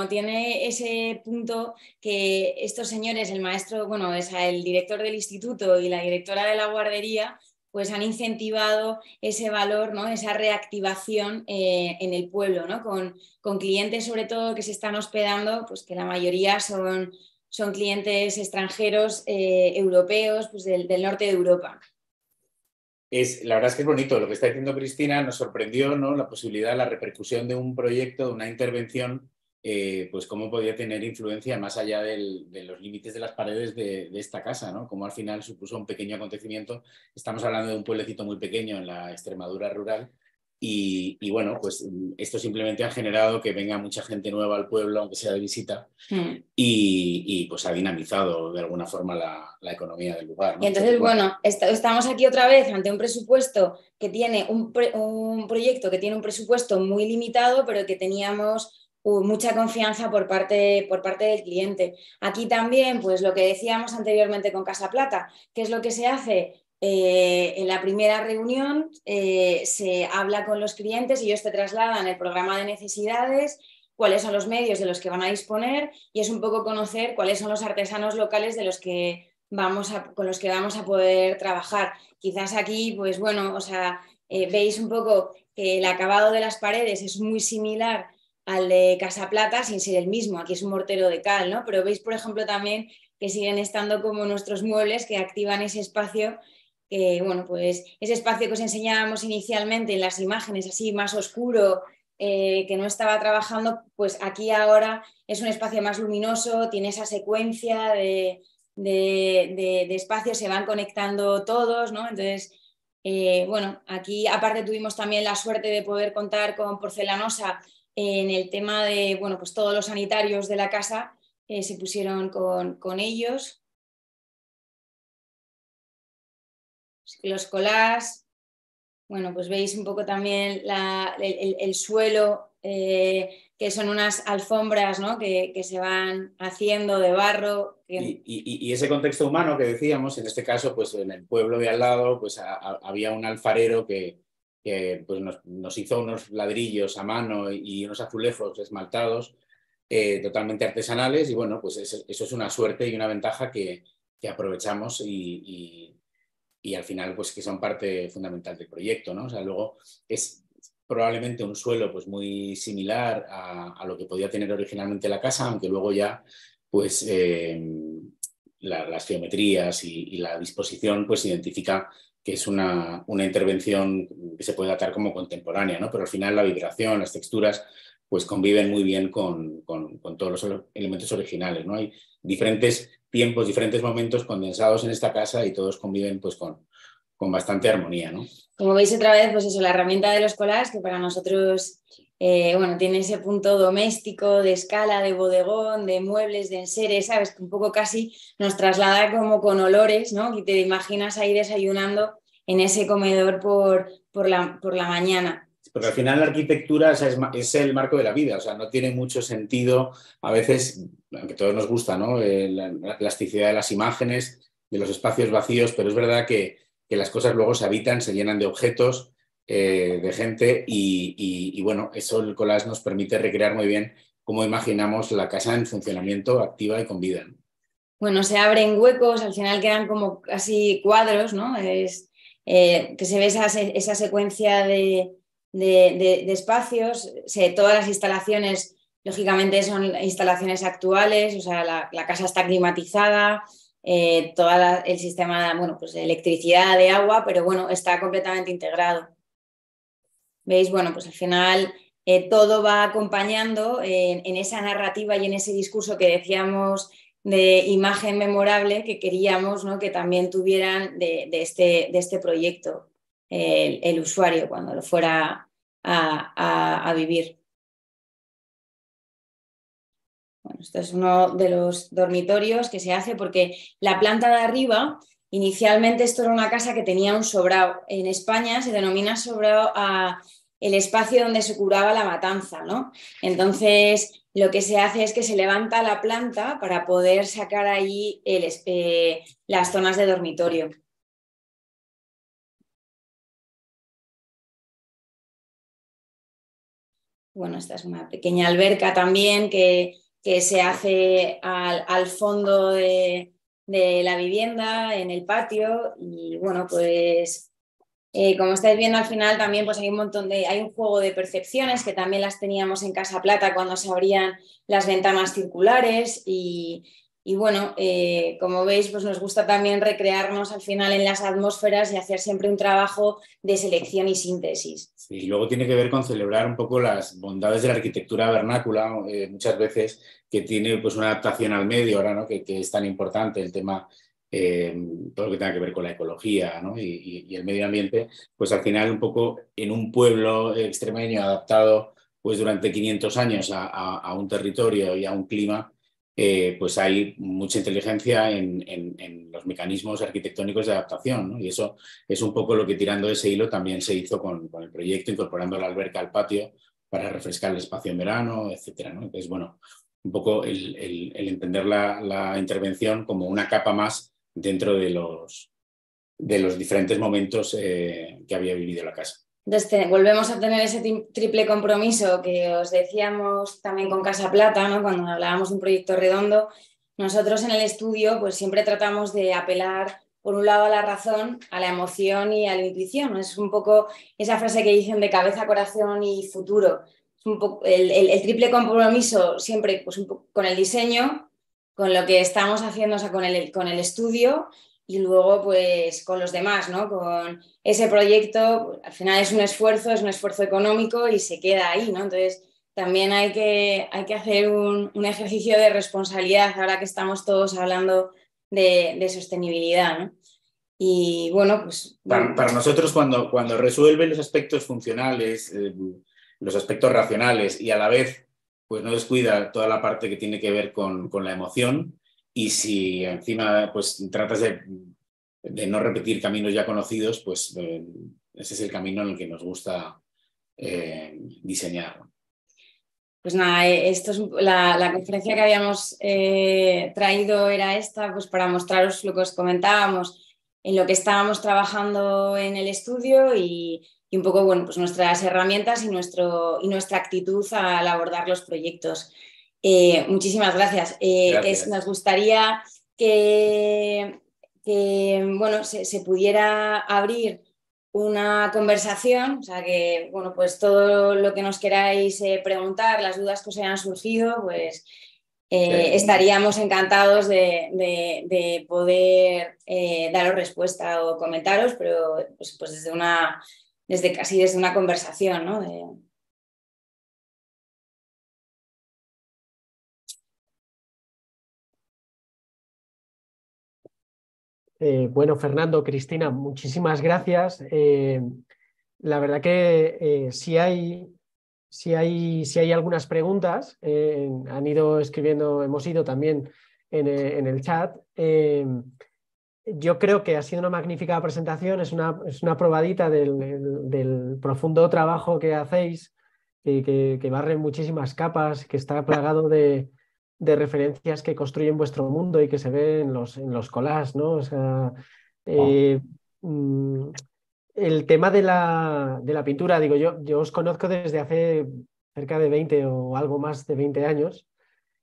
O: tiene ese punto que estos señores, el maestro, el director del instituto y la directora de la guardería, pues han incentivado ese valor, ¿no? Esa reactivación en el pueblo, ¿no? Con clientes sobre todo que se están hospedando, pues que la mayoría son clientes extranjeros europeos, pues del norte de Europa.
P: La verdad es que es bonito lo que está diciendo Cristina. Nos sorprendió, ¿no? La posibilidad, la repercusión de un proyecto, de una intervención, pues cómo podía tener influencia más allá de los límites de las paredes de esta casa, ¿no? Cómo al final supuso un pequeño acontecimiento. Estamos hablando de un pueblecito muy pequeño en la Extremadura rural Y bueno, pues esto simplemente ha generado que venga mucha gente nueva al pueblo, aunque sea de visita, y pues ha dinamizado de alguna forma la economía del lugar, ¿no?
O: Y entonces, bueno, estamos aquí otra vez ante un presupuesto que tiene un proyecto que tiene un presupuesto muy limitado, pero que teníamos mucha confianza por parte del cliente. Aquí también, pues lo que decíamos anteriormente con Casa Plata, ¿qué es lo que se hace? En la primera reunión se habla con los clientes y ellos te trasladan el programa de necesidades, cuáles son los medios de los que van a disponer y es un poco conocer cuáles son los artesanos locales con los que vamos a poder trabajar. Quizás aquí, pues bueno, o sea, veis un poco que el acabado de las paredes es muy similar al de Casa Plata sin ser el mismo. Aquí es un mortero de cal, ¿no? Pero veis, por ejemplo, también que siguen estando como nuestros muebles que activan ese espacio. Bueno, pues ese espacio que os enseñábamos inicialmente en las imágenes, así más oscuro, que no estaba trabajando, pues aquí ahora es un espacio más luminoso, tiene esa secuencia de espacios, se van conectando todos, ¿no? Entonces, bueno, aquí aparte tuvimos también la suerte de poder contar con Porcelanosa en el tema de, bueno, pues todos los sanitarios de la casa se pusieron con ellos. Los collages, bueno, pues veis un poco también el suelo, que son unas alfombras, ¿no? que se van haciendo de barro.
P: Y ese contexto humano que decíamos, en este caso, pues en el pueblo de al lado, pues había un alfarero que pues nos hizo unos ladrillos a mano y unos azulejos esmaltados totalmente artesanales y bueno, pues eso es una suerte y una ventaja que aprovechamos y al final pues que son parte fundamental del proyecto, ¿no? O sea, luego es probablemente un suelo pues muy similar a lo que podía tener originalmente la casa, aunque luego ya pues las geometrías y la disposición pues identifica que es una intervención que se puede datar como contemporánea, ¿no? Pero al final la vibración, las texturas pues conviven muy bien con todos los elementos originales, ¿no? Hay diferentes tiempos, diferentes momentos condensados en esta casa y todos conviven pues con bastante armonía, ¿no?
O: Como veis otra vez, pues eso, la herramienta de los collages que para nosotros bueno, tiene ese punto doméstico, de escala, de bodegón, de muebles, de enseres, ¿sabes? Que un poco casi nos traslada como con olores, ¿no? Y te imaginas ahí desayunando en ese comedor por la mañana.
P: Porque al final la arquitectura es el marco de la vida, o sea, no tiene mucho sentido, a veces, aunque a todos nos gusta, ¿no? La plasticidad de las imágenes, de los espacios vacíos, pero es verdad que las cosas luego se habitan, se llenan de objetos, de gente y bueno, eso el collage nos permite recrear muy bien cómo imaginamos la casa en funcionamiento, activa y con vida, ¿no?
O: Bueno, se abren huecos, al final quedan como casi cuadros, ¿no? Que se ve esa secuencia de espacios, todas las instalaciones lógicamente son instalaciones actuales, o sea, la casa está climatizada, todo el sistema, bueno, pues de electricidad, de agua, pero bueno, está completamente integrado. ¿Veis? Bueno, pues al final todo va acompañando en esa narrativa y en ese discurso que decíamos de imagen memorable que queríamos, ¿no? Que también tuvieran de este proyecto el usuario cuando lo fuera a vivir. Bueno, esto es uno de los dormitorios que se hace porque la planta de arriba, inicialmente esto era una casa que tenía un sobrado. En España se denomina sobrado el espacio donde se curaba la matanza, ¿no? Entonces lo que se hace es que se levanta la planta para poder sacar ahí las zonas de dormitorio. Bueno, esta es una pequeña alberca también que se hace al fondo de la vivienda, en el patio y bueno, pues como estáis viendo al final también pues hay un juego de percepciones que también las teníamos en Casa Plata cuando se abrían las ventanas circulares y bueno, como veis pues nos gusta también recrearnos al final en las atmósferas y hacer siempre un trabajo de selección y síntesis.
P: Y luego tiene que ver con celebrar un poco las bondades de la arquitectura vernácula, muchas veces que tiene pues una adaptación al medio ahora, ¿no? que es tan importante el tema todo lo que tenga que ver con la ecología, ¿no? y el medio ambiente, pues al final un poco en un pueblo extremeño adaptado pues durante 500 años a un territorio y a un clima, pues hay mucha inteligencia en los mecanismos arquitectónicos de adaptación, ¿no? Y eso es un poco lo que, tirando de ese hilo, también se hizo con el proyecto, incorporando la alberca al patio para refrescar el espacio en verano, etcétera, ¿no? Entonces, bueno, un poco el entender la intervención como una capa más dentro de los diferentes momentos que había vivido la casa.
O: Entonces volvemos a tener ese triple compromiso que os decíamos también con Casa Plata, ¿no? Cuando hablábamos de un proyecto redondo. Nosotros en el estudio pues siempre tratamos de apelar, por un lado, a la razón, a la emoción y a la intuición, ¿no? Es un poco esa frase que dicen de cabeza, corazón y futuro. Es un poco el triple compromiso siempre pues, un poco con el diseño, con lo que estamos haciendo, o sea, con el estudio, y luego pues con los demás, ¿no? Con ese proyecto, pues, al final es un esfuerzo económico y se queda ahí, ¿no? Entonces también hay que hacer un ejercicio de responsabilidad ahora que estamos todos hablando de sostenibilidad, ¿no? Y bueno, pues...
P: Para nosotros cuando resuelve los aspectos funcionales, los aspectos racionales, y a la vez pues no descuida toda la parte que tiene que ver con la emoción, y si encima pues tratas de no repetir caminos ya conocidos, pues ese es el camino en el que nos gusta diseñar.
O: Pues nada, esto es la conferencia que habíamos traído era esta, pues para mostraros lo que os comentábamos, en lo que estábamos trabajando en el estudio y un poco, bueno, pues nuestras herramientas y nuestra actitud al abordar los proyectos. Muchísimas gracias.
P: Gracias.
O: Nos gustaría que bueno, se pudiera abrir una conversación, o sea que bueno, pues todo lo que nos queráis preguntar, las dudas que os hayan surgido, pues estaríamos encantados de poder daros respuesta o comentaros, pero pues desde una conversación, ¿no?
N: Bueno, Fernando, Cristina, muchísimas gracias. La verdad que sí hay algunas preguntas. Han ido escribiendo, hemos ido también en el chat. Yo creo que ha sido una magnífica presentación, es una probadita del profundo trabajo que hacéis, que barre muchísimas capas, que está plagado de referencias que construyen vuestro mundo y que se ven en los collages, ¿no? O sea, el tema de la pintura, digo, yo os conozco desde hace cerca de 20 o algo más de 20 años.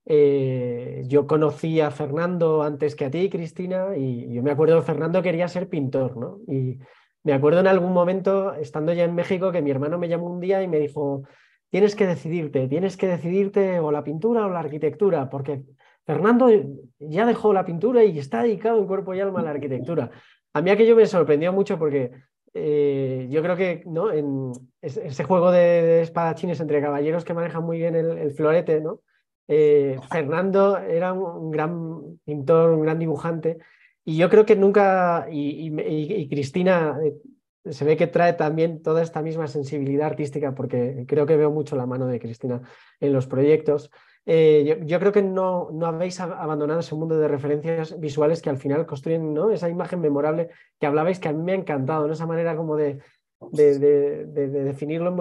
N: Yo conocí a Fernando antes que a ti, Cristina, y yo me acuerdo que Fernando quería ser pintor, ¿no? Y me acuerdo en algún momento, estando ya en México, que mi hermano me llamó un día y me dijo: tienes que decidirte o la pintura o la arquitectura, porque Fernando ya dejó la pintura y está dedicado en cuerpo y alma a la arquitectura. A mí aquello me sorprendió mucho porque yo creo que, ¿no?, en ese juego de espadachines entre caballeros que manejan muy bien el florete, ¿no? Fernando era un gran pintor, un gran dibujante, y yo creo que nunca, y Cristina se ve que trae también toda esta misma sensibilidad artística, porque creo que veo mucho la mano de Cristina en los proyectos. Yo creo que no habéis abandonado ese mundo de referencias visuales que al final construyen, ¿no?, esa imagen memorable que hablabais, que a mí me ha encantado, ¿no?, esa manera como de definirlo en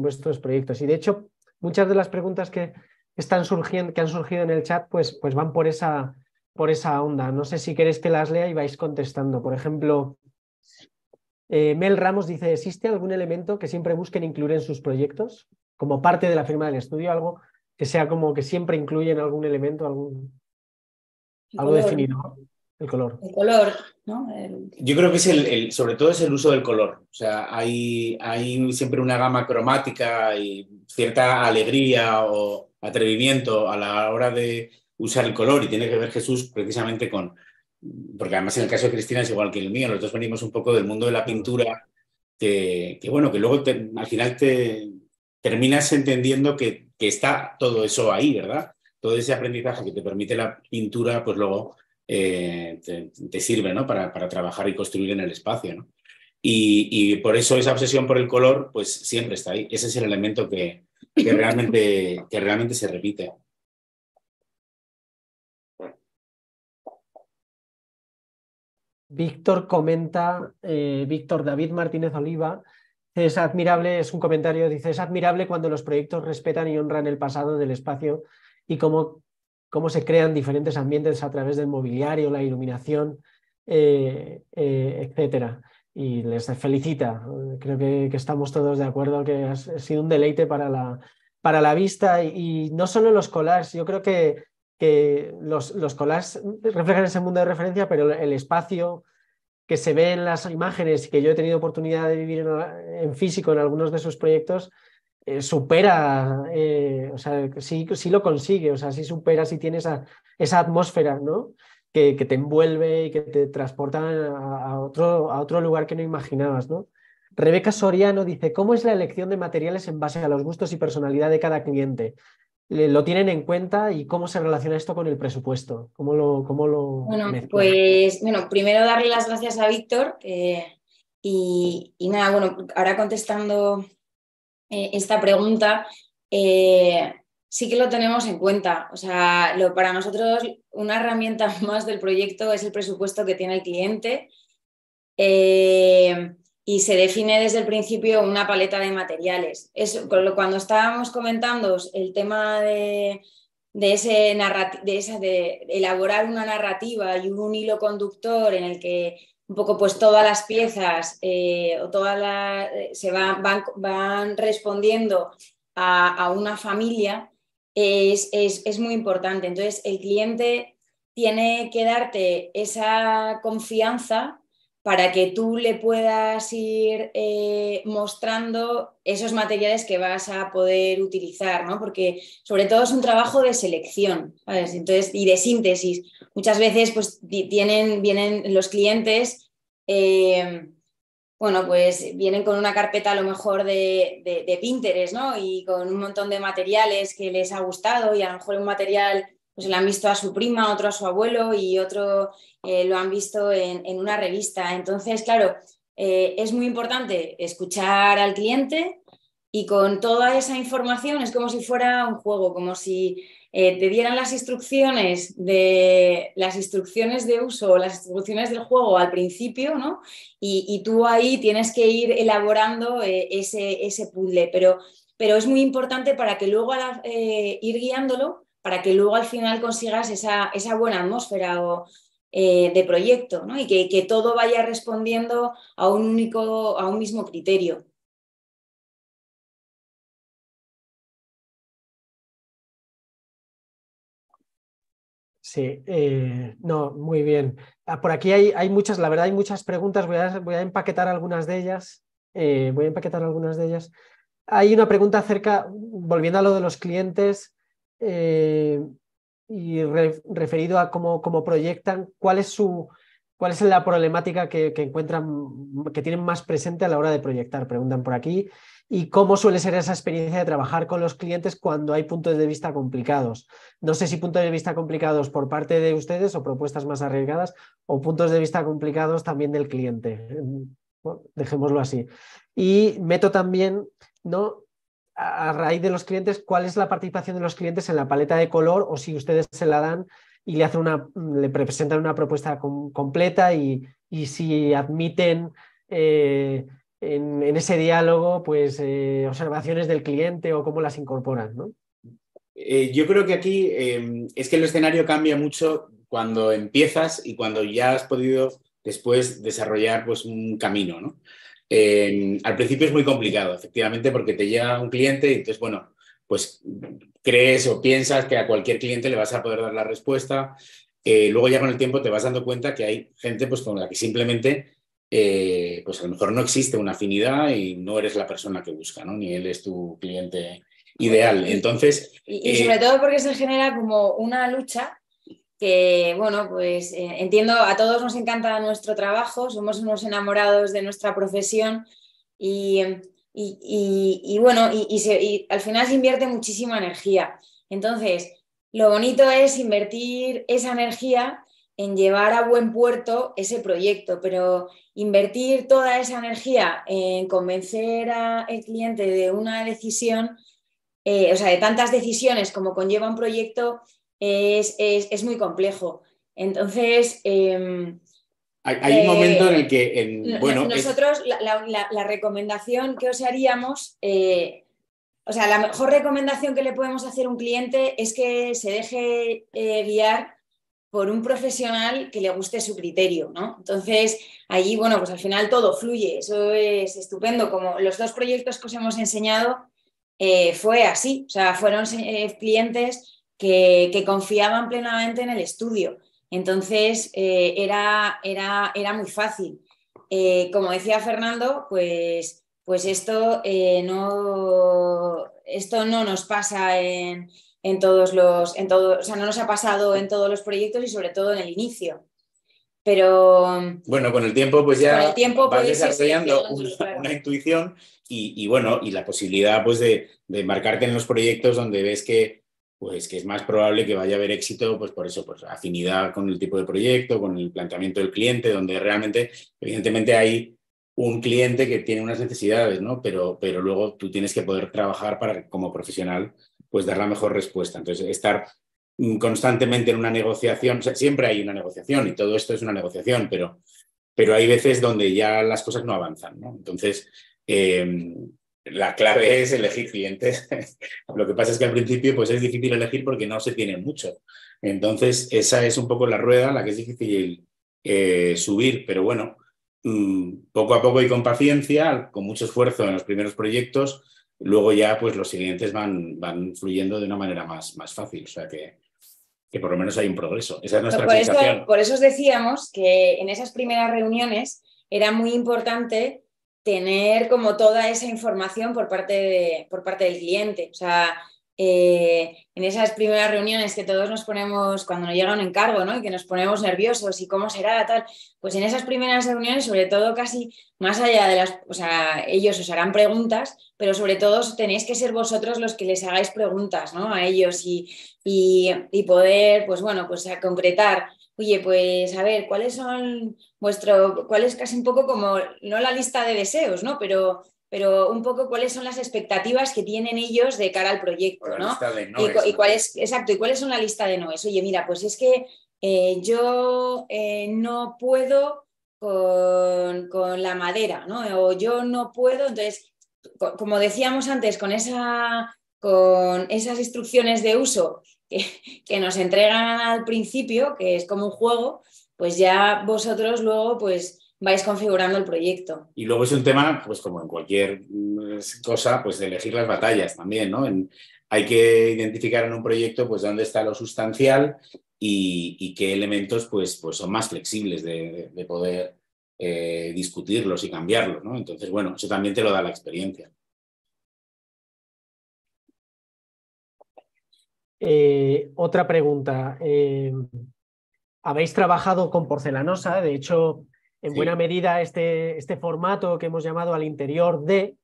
N: vuestros proyectos. Y de hecho, muchas de las preguntas que han surgido en el chat pues van por esa onda. No sé si queréis que las lea y vais contestando. Por ejemplo, Mel Ramos dice: ¿existe algún elemento que siempre busquen incluir en sus proyectos como parte de la firma del estudio? Algo que sea como que siempre incluyen algún elemento, algo definido. El color.
O: El color, ¿no?
P: Yo creo que sobre todo es el uso del color. O sea, hay siempre una gama cromática y cierta alegría o atrevimiento a la hora de usar el color, y tiene que ver, Jesús, precisamente porque además en el caso de Cristina es igual que el mío, los dos venimos un poco del mundo de la pintura, que bueno, que luego al final te terminas entendiendo que está todo eso ahí, ¿verdad? Todo ese aprendizaje que te permite la pintura, pues luego te sirve, ¿no? para trabajar y construir en el espacio, ¿no? Y por eso esa obsesión por el color pues siempre está ahí. Ese es el elemento que realmente se repite.
N: Víctor comenta, Víctor David Martínez Oliva, es admirable, es un comentario, dice, es admirable cuando los proyectos respetan y honran el pasado del espacio y cómo se crean diferentes ambientes a través del mobiliario, la iluminación, etcétera. Y les felicita. Creo que estamos todos de acuerdo que ha sido un deleite para la vista y no solo los collages. Yo creo que los collages reflejan ese mundo de referencia, pero el espacio que se ve en las imágenes y que yo he tenido oportunidad de vivir en físico en algunos de sus proyectos, supera, o sea, sí lo consigue, o sea, sí supera, sí tiene esa atmósfera, ¿no? Que te envuelve y que te transporta a otro lugar que no imaginabas, ¿no? Rebeca Soriano dice, ¿cómo es la elección de materiales en base a los gustos y personalidad de cada cliente? ¿Lo tienen en cuenta y cómo se relaciona esto con el presupuesto? ¿Cómo lo mezclan?
O: Pues, primero darle las gracias a Víctor y nada, ahora contestando esta pregunta, sí que lo tenemos en cuenta. O sea, para nosotros una herramienta más del proyecto es el presupuesto que tiene el cliente y se define desde el principio una paleta de materiales. Cuando estábamos comentando el tema de elaborar una narrativa y un hilo conductor en el que un poco pues todas las piezas van respondiendo a una familia, es muy importante. Entonces el cliente tiene que darte esa confianza para que tú le puedas ir mostrando esos materiales que vas a poder utilizar, ¿no? Porque sobre todo es un trabajo de selección, ¿sabes? Entonces, y de síntesis. Muchas veces pues vienen los clientes, pues vienen con una carpeta a lo mejor de Pinterest, ¿no? Y con un montón de materiales que les ha gustado y a lo mejor un material pues lo han visto a su prima, otro a su abuelo y otro lo han visto en una revista. Entonces, claro, es muy importante escuchar al cliente y con toda esa información es como si fuera un juego, como si te dieran las instrucciones de uso o las instrucciones del juego al principio, ¿no? Y tú ahí tienes que ir elaborando ese puzzle, pero es muy importante para que luego ir guiándolo, para que luego al final consigas esa buena atmósfera de proyecto, ¿no? Y que todo vaya respondiendo a un mismo criterio.
N: Sí, no, muy bien. Por aquí hay muchas, la verdad hay muchas preguntas, voy a empaquetar algunas de ellas. Hay una pregunta volviendo a lo de los clientes, y referido a cómo proyectan, cuál es la problemática que encuentran, que tienen más presente a la hora de proyectar, preguntan por aquí, y cómo suele ser esa experiencia de trabajar con los clientes cuando hay puntos de vista complicados. No sé si puntos de vista complicados por parte de ustedes o propuestas más arriesgadas o puntos de vista complicados también del cliente. Bueno, dejémoslo así. Y meto también, ¿no?, a raíz de los clientes, ¿cuál es la participación de los clientes en la paleta de color o si ustedes se la dan y le presentan una propuesta completa y si admiten en ese diálogo pues observaciones del cliente o cómo las incorporan, ¿no?
P: Yo creo que aquí es que el escenario cambia mucho cuando empiezas y cuando ya has podido después desarrollar pues un camino, ¿no? Al principio es muy complicado, efectivamente, porque te llega un cliente y entonces, bueno, pues crees o piensas que a cualquier cliente le vas a poder dar la respuesta. Luego ya con el tiempo te vas dando cuenta que hay gente pues con la que simplemente pues a lo mejor no existe una afinidad y no eres la persona que busca, ¿no? Ni él es tu cliente ideal. Entonces,
O: y sobre todo porque se genera como una lucha que, bueno, pues entiendo, a todos nos encanta nuestro trabajo, somos unos enamorados de nuestra profesión y al final se invierte muchísima energía. Entonces, lo bonito es invertir esa energía en llevar a buen puerto ese proyecto, pero invertir toda esa energía en convencer al cliente de una decisión, o sea, de tantas decisiones como conlleva un proyecto, es muy complejo. Entonces,
P: hay un momento en el que, bueno,
O: nosotros la recomendación que os haríamos, o sea, la mejor recomendación que le podemos hacer a un cliente es que se deje guiar por un profesional que le guste su criterio, ¿no? Entonces, allí, bueno, pues al final todo fluye, eso es estupendo. Como los 2 proyectos que os hemos enseñado, fue así, o sea, fueron clientes que confiaban plenamente en el estudio. Entonces, era muy fácil. Como decía Fernando, pues esto no nos pasa o sea, no nos ha pasado en todos los proyectos y sobre todo en el inicio. Pero
P: bueno, con el tiempo pues ya vas
O: pues,
P: desarrollando una intuición y bueno, y la posibilidad pues de embarcarte en los proyectos donde ves que es más probable que vaya a haber éxito, pues por eso, pues afinidad con el tipo de proyecto, con el planteamiento del cliente, donde realmente, evidentemente hay un cliente que tiene unas necesidades, ¿no? Pero luego tú tienes que poder trabajar para, como profesional, pues dar la mejor respuesta. Entonces, estar constantemente en una negociación, o sea, siempre hay una negociación y todo esto es una negociación, pero hay veces donde ya las cosas no avanzan, ¿no? Entonces, la clave es elegir clientes. Lo que pasa es que al principio pues es difícil elegir porque no se tiene mucho. Entonces, esa es un poco la rueda, la que es difícil subir, pero bueno, poco a poco y con paciencia, con mucho esfuerzo en los primeros proyectos, luego ya pues los siguientes van fluyendo de una manera más fácil, o sea que por lo menos hay un progreso. Esa es nuestra sensación.
O: Por eso os decíamos que en esas primeras reuniones era muy importante tener como toda esa información por parte del cliente. O sea, en esas primeras reuniones que todos nos ponemos cuando nos llega un encargo, ¿no? Y que nos ponemos nerviosos y cómo será, tal, pues en esas primeras reuniones, sobre todo casi más allá de o sea, ellos os harán preguntas, pero sobre todo tenéis que ser vosotros los que les hagáis preguntas, ¿no? A ellos y poder, pues bueno, pues a concretar. Oye, pues a ver, ¿cuál es casi un poco como, no la lista de deseos, ¿no? Pero un poco cuáles son las expectativas que tienen ellos de cara al proyecto, ¿no? Y cuáles son la lista de noes. Oye, mira, pues es que yo no puedo con la madera, ¿no? O yo no puedo, entonces, como decíamos antes, con esas instrucciones de uso que nos entregan al principio, que es como un juego, pues ya vosotros luego pues vais configurando el proyecto.
P: Y luego es un tema, pues como en cualquier cosa, pues de elegir las batallas también, ¿no? Hay que identificar en un proyecto pues dónde está lo sustancial y qué elementos pues son más flexibles de poder discutirlos y cambiarlos, ¿no? Entonces, bueno, eso también te lo da la experiencia.
N: Otra pregunta. Habéis trabajado con porcelanosa, de hecho, en buena medida este formato que hemos llamado al interior de,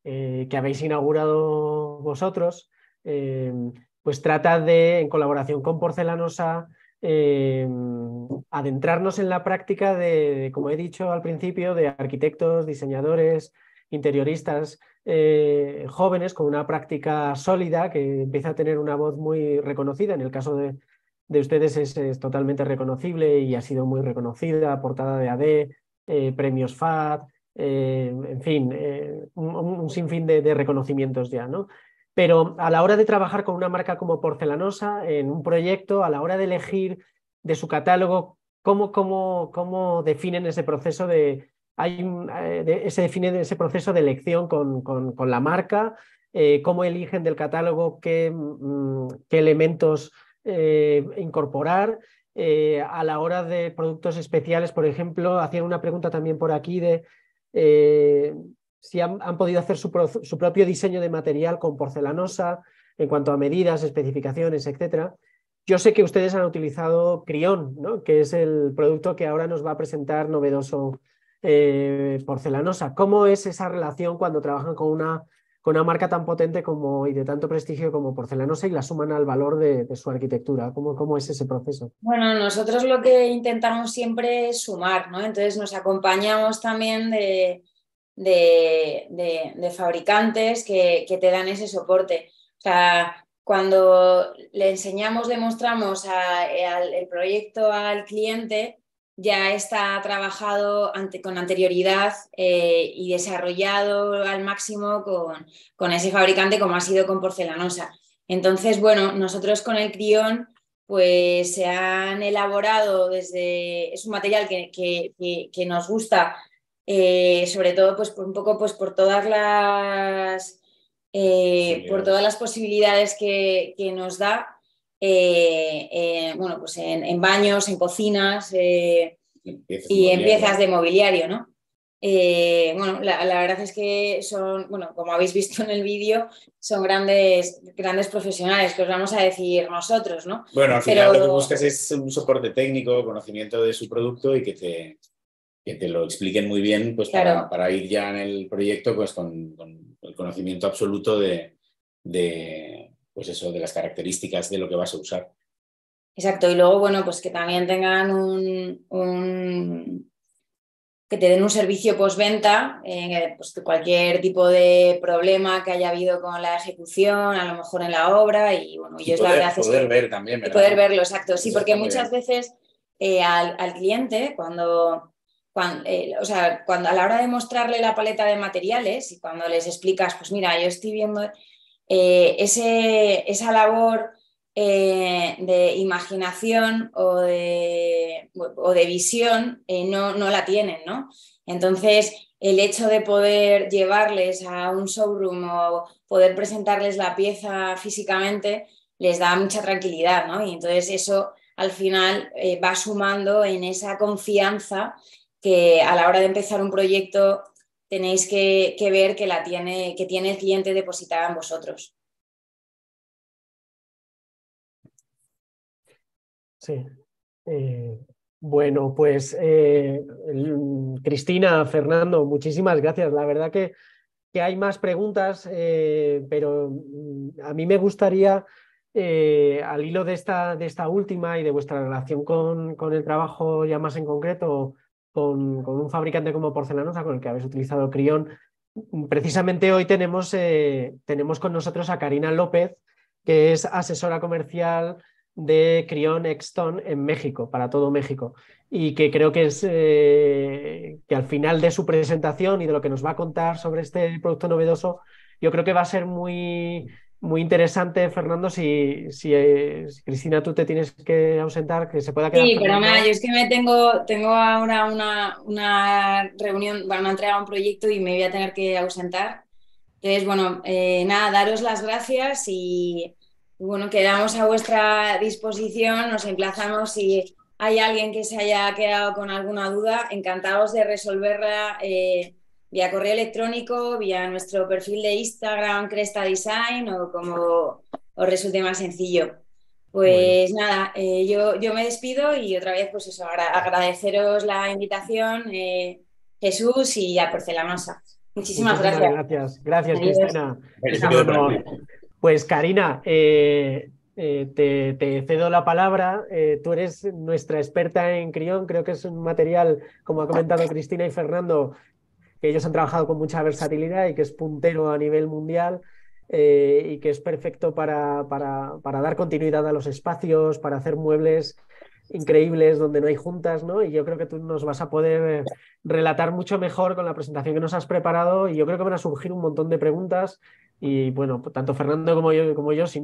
N: que habéis inaugurado vosotros, pues trata de, en colaboración con porcelanosa, adentrarnos en la práctica de, como he dicho al principio, de arquitectos, diseñadores, interioristas jóvenes con una práctica sólida que empieza a tener una voz muy reconocida. En el caso de ustedes es totalmente reconocible y ha sido muy reconocida, portada de AD, premios FAD, en fin, un sinfín de reconocimientos ya, ¿no? Pero a la hora de trabajar con una marca como Porcelanosa en un proyecto, a la hora de elegir de su catálogo, ¿cómo definen ese proceso se define ese proceso de elección con la marca? ¿Cómo eligen del catálogo qué elementos incorporar? A la hora de productos especiales, por ejemplo, hacían una pregunta también por aquí de si han podido hacer su propio diseño de material con porcelanosa en cuanto a medidas, especificaciones, etcétera. Yo sé que ustedes han utilizado Crión, ¿no? Que es el producto que ahora nos va a presentar novedoso porcelanosa. ¿Cómo es esa relación cuando trabajan con una con una marca tan potente y de tanto prestigio como Porcelanosa y la suman al valor de su arquitectura. ¿Cómo es ese proceso?
O: Bueno, nosotros lo que intentamos siempre es sumar, ¿no? Entonces nos acompañamos también de fabricantes que te dan ese soporte. O sea, cuando le enseñamos, demostramos el proyecto al cliente, ya está trabajado con anterioridad y desarrollado al máximo con ese fabricante, como ha sido con Porcelanosa. Entonces, bueno, nosotros con el Crión pues se han elaborado es un material que nos gusta, sobre todo pues un poco pues por todas las posibilidades que nos da. Bueno, pues en baños, en cocinas y en piezas de mobiliario, ¿no? Bueno, la verdad es que son, bueno, como habéis visto en el vídeo, son grandes profesionales, que os vamos a decir nosotros, ¿no?
P: Bueno, al final lo que buscas es un soporte técnico, conocimiento de su producto y que te lo expliquen muy bien, pues claro, para ir ya en el proyecto pues con el conocimiento absoluto pues eso, de las características de lo que vas a usar.
O: Exacto, y luego, bueno, pues que también tengan que te den un servicio postventa, pues cualquier tipo de problema que haya habido con la ejecución, a lo mejor en la obra, y bueno, ellos la verdad es que
P: ver también, ¿verdad?
O: Poder verlo, exacto, sí,
P: Eso
O: porque muchas veces al cliente, cuando a la hora de mostrarle la paleta de materiales y cuando les explicas, pues mira, yo estoy viendo esa labor de imaginación o de visión no la tienen, ¿no? Entonces, el hecho de poder llevarles a un showroom o poder presentarles la pieza físicamente les da mucha tranquilidad, ¿no? Y entonces eso al final va sumando en esa confianza que a la hora de empezar un proyecto tenéis que ver que tiene el cliente depositada en vosotros.
N: Sí. Bueno, pues Cristina, Fernando, muchísimas gracias. La verdad que hay más preguntas, pero a mí me gustaría, al hilo de esta última y de vuestra relación con el trabajo ya más en concreto, con un fabricante como Porcelanosa, con el que habéis utilizado el Crión, precisamente hoy tenemos con nosotros a Karina López, que es asesora comercial de Crión Exton en México, para todo México, y que creo que es que al final de su presentación y de lo que nos va a contar sobre este producto novedoso, yo creo que va a ser muy, muy interesante, Fernando, si Cristina, tú te tienes que ausentar, que se pueda quedar.
O: Sí,
N: Fernando.
O: pero nada, yo es que tengo ahora una reunión, una entrega a un proyecto y me voy a tener que ausentar. Entonces, bueno, nada, daros las gracias y bueno, quedamos a vuestra disposición, nos emplazamos si hay alguien que se haya quedado con alguna duda, encantados de resolverla vía correo electrónico, vía nuestro perfil de Instagram, Cresta Design, o como os resulte más sencillo. Pues bueno, nada, yo me despido y otra vez pues eso, agradeceros la invitación, Jesús, y a Porcelanosa. Muchísimas gracias.
N: Gracias, Cristina. Es un honor. Pues Karina, te cedo la palabra. Tú eres nuestra experta en Crión. Creo que es un material, como ha comentado Cristina y Fernando, que ellos han trabajado con mucha versatilidad y que es puntero a nivel mundial, y que es perfecto para dar continuidad a los espacios, para hacer muebles increíbles donde no hay juntas, ¿no? Y yo creo que tú nos vas a poder relatar mucho mejor con la presentación que nos has preparado, y yo creo que van a surgir un montón de preguntas. Y bueno, tanto Fernando como yo si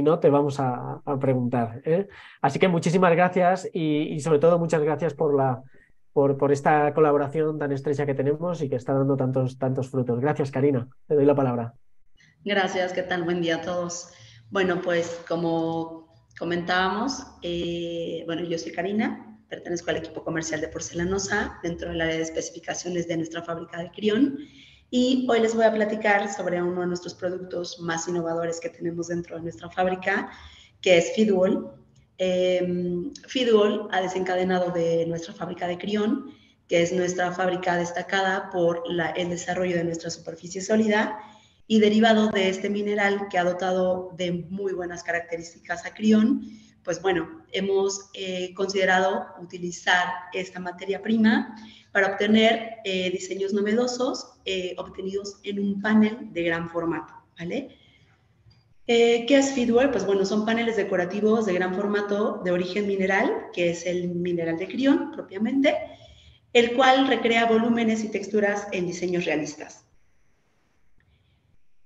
N: no, te vamos a preguntar, ¿eh? Así que muchísimas gracias y sobre todo muchas gracias por esta colaboración tan estrecha que tenemos y que está dando tantos frutos. Gracias, Karina. Te doy la palabra.
Q: Gracias, ¿qué tal? Buen día a todos. Bueno, pues como comentábamos, bueno, yo soy Karina, pertenezco al equipo comercial de Porcelanosa dentro del área de especificaciones de nuestra fábrica de Crión. Y hoy les voy a platicar sobre uno de nuestros productos más innovadores que tenemos dentro de nuestra fábrica, que es Feedwall. Feedwall ha desencadenado de nuestra fábrica de Crión, que es nuestra fábrica destacada por el desarrollo de nuestra superficie sólida Y derivado de este mineral que ha dotado de muy buenas características a Crión, pues bueno, hemos considerado utilizar esta materia prima para obtener diseños novedosos obtenidos en un panel de gran formato, ¿vale? ¿Qué es Feedwall? Pues bueno, son paneles decorativos de gran formato de origen mineral, que es el mineral de Crión propiamente, el cual recrea volúmenes y texturas en diseños realistas.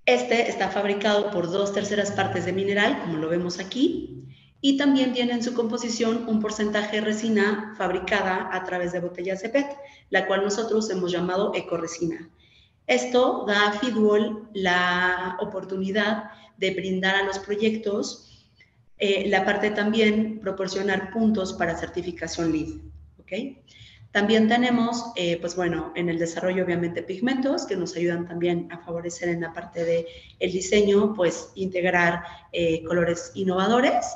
Q: Este está fabricado por 2/3 partes de mineral, como lo vemos aquí, y también tiene en su composición un porcentaje de resina fabricada a través de botellas de PET, la cual nosotros hemos llamado ecoresina. Esto da a Feedwall la oportunidad de brindar a los proyectos la parte también proporcionar puntos para certificación LEED, ¿ok? También tenemos, pues bueno, en el desarrollo obviamente pigmentos que nos ayudan también a favorecer en la parte del diseño, pues integrar colores innovadores.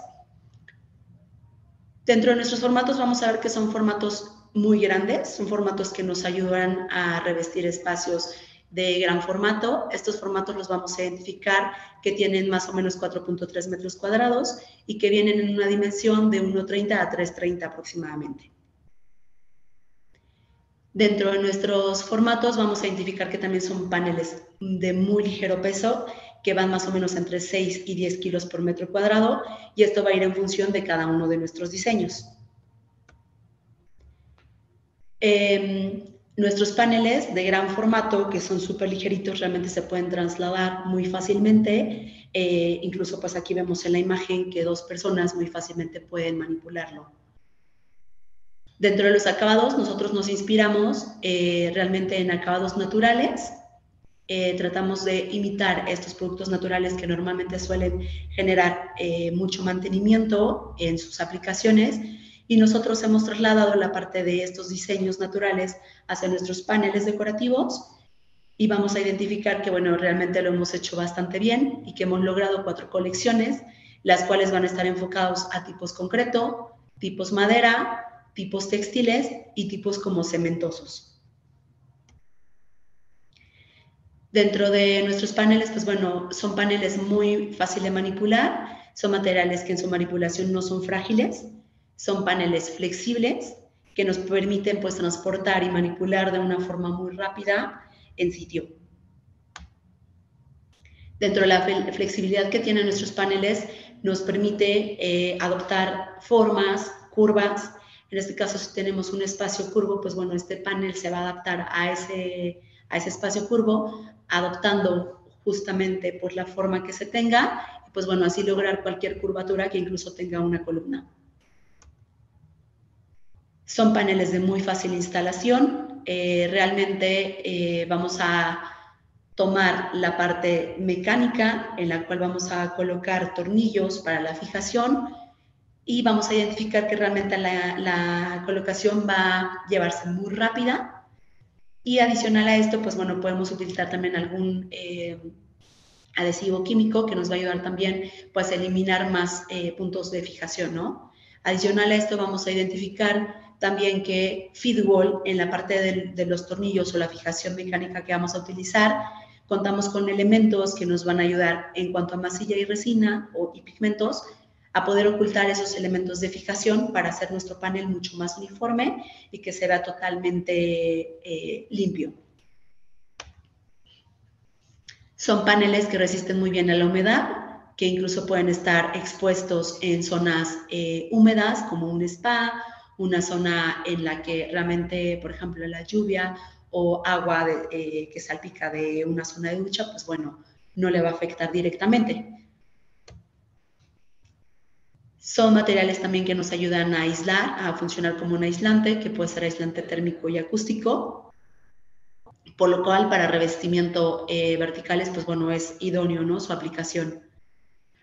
Q: Dentro de nuestros formatos vamos a ver que son formatos muy grandes, son formatos que nos ayudan a revestir espacios de gran formato. Estos formatos los vamos a identificar que tienen más o menos 4.3 metros cuadrados y que vienen en una dimensión de 1.30 a 3.30 aproximadamente. Dentro de nuestros formatos vamos a identificar que también son paneles de muy ligero peso, que van más o menos entre 6 y 10 kilos por metro cuadrado, y esto va a ir en función de cada uno de nuestros diseños. Nuestros paneles de gran formato, que son súper ligeritos, realmente se pueden trasladar muy fácilmente. Incluso pues aquí vemos en la imagen que 2 personas muy fácilmente pueden manipularlo. Dentro de los acabados, nosotros nos inspiramos realmente en acabados naturales. Tratamos de imitar estos productos naturales que normalmente suelen generar mucho mantenimiento en sus aplicaciones, y nosotros hemos trasladado la parte de estos diseños naturales hacia nuestros paneles decorativos, y vamos a identificar que, bueno, realmente lo hemos hecho bastante bien y que hemos logrado 4 colecciones, las cuales van a estar enfocados a tipos concreto, tipos madera, tipos textiles y tipos como cementosos. Dentro de nuestros paneles, pues bueno, son paneles muy fáciles de manipular, son materiales que en su manipulación no son frágiles, son paneles flexibles que nos permiten pues transportar y manipular de una forma muy rápida en sitio. Dentro de la flexibilidad que tienen nuestros paneles, nos permite adoptar formas, curvas. En este caso, si tenemos un espacio curvo, pues bueno, este panel se va a adaptar a ese espacio curvo, adoptando justamente pues la forma que se tenga, y pues bueno, así lograr cualquier curvatura que incluso tenga una columna. Son paneles de muy fácil instalación. Realmente vamos a tomar la parte mecánica en la cual vamos a colocar tornillos para la fijación, y vamos a identificar que realmente la colocación va a llevarse muy rápida. Y adicional a esto, pues bueno, podemos utilizar también algún adhesivo químico que nos va a ayudar también pues a eliminar más puntos de fijación, ¿no? Adicional a esto, vamos a identificar también que Feedwall, en la parte de los tornillos o la fijación mecánica que vamos a utilizar, contamos con elementos que nos van a ayudar en cuanto a masilla y resina y pigmentos, a poder ocultar esos elementos de fijación para hacer nuestro panel mucho más uniforme y que se vea totalmente limpio. Son paneles que resisten muy bien a la humedad, que incluso pueden estar expuestos en zonas húmedas como un spa, una zona en la que realmente, por ejemplo, la lluvia o agua que salpica de una zona de ducha, pues bueno, no le va a afectar directamente. Son materiales también que nos ayudan a aislar, a funcionar como un aislante, que puede ser aislante térmico y acústico, por lo cual para revestimiento verticales, pues bueno, es idóneo, ¿no?, su aplicación.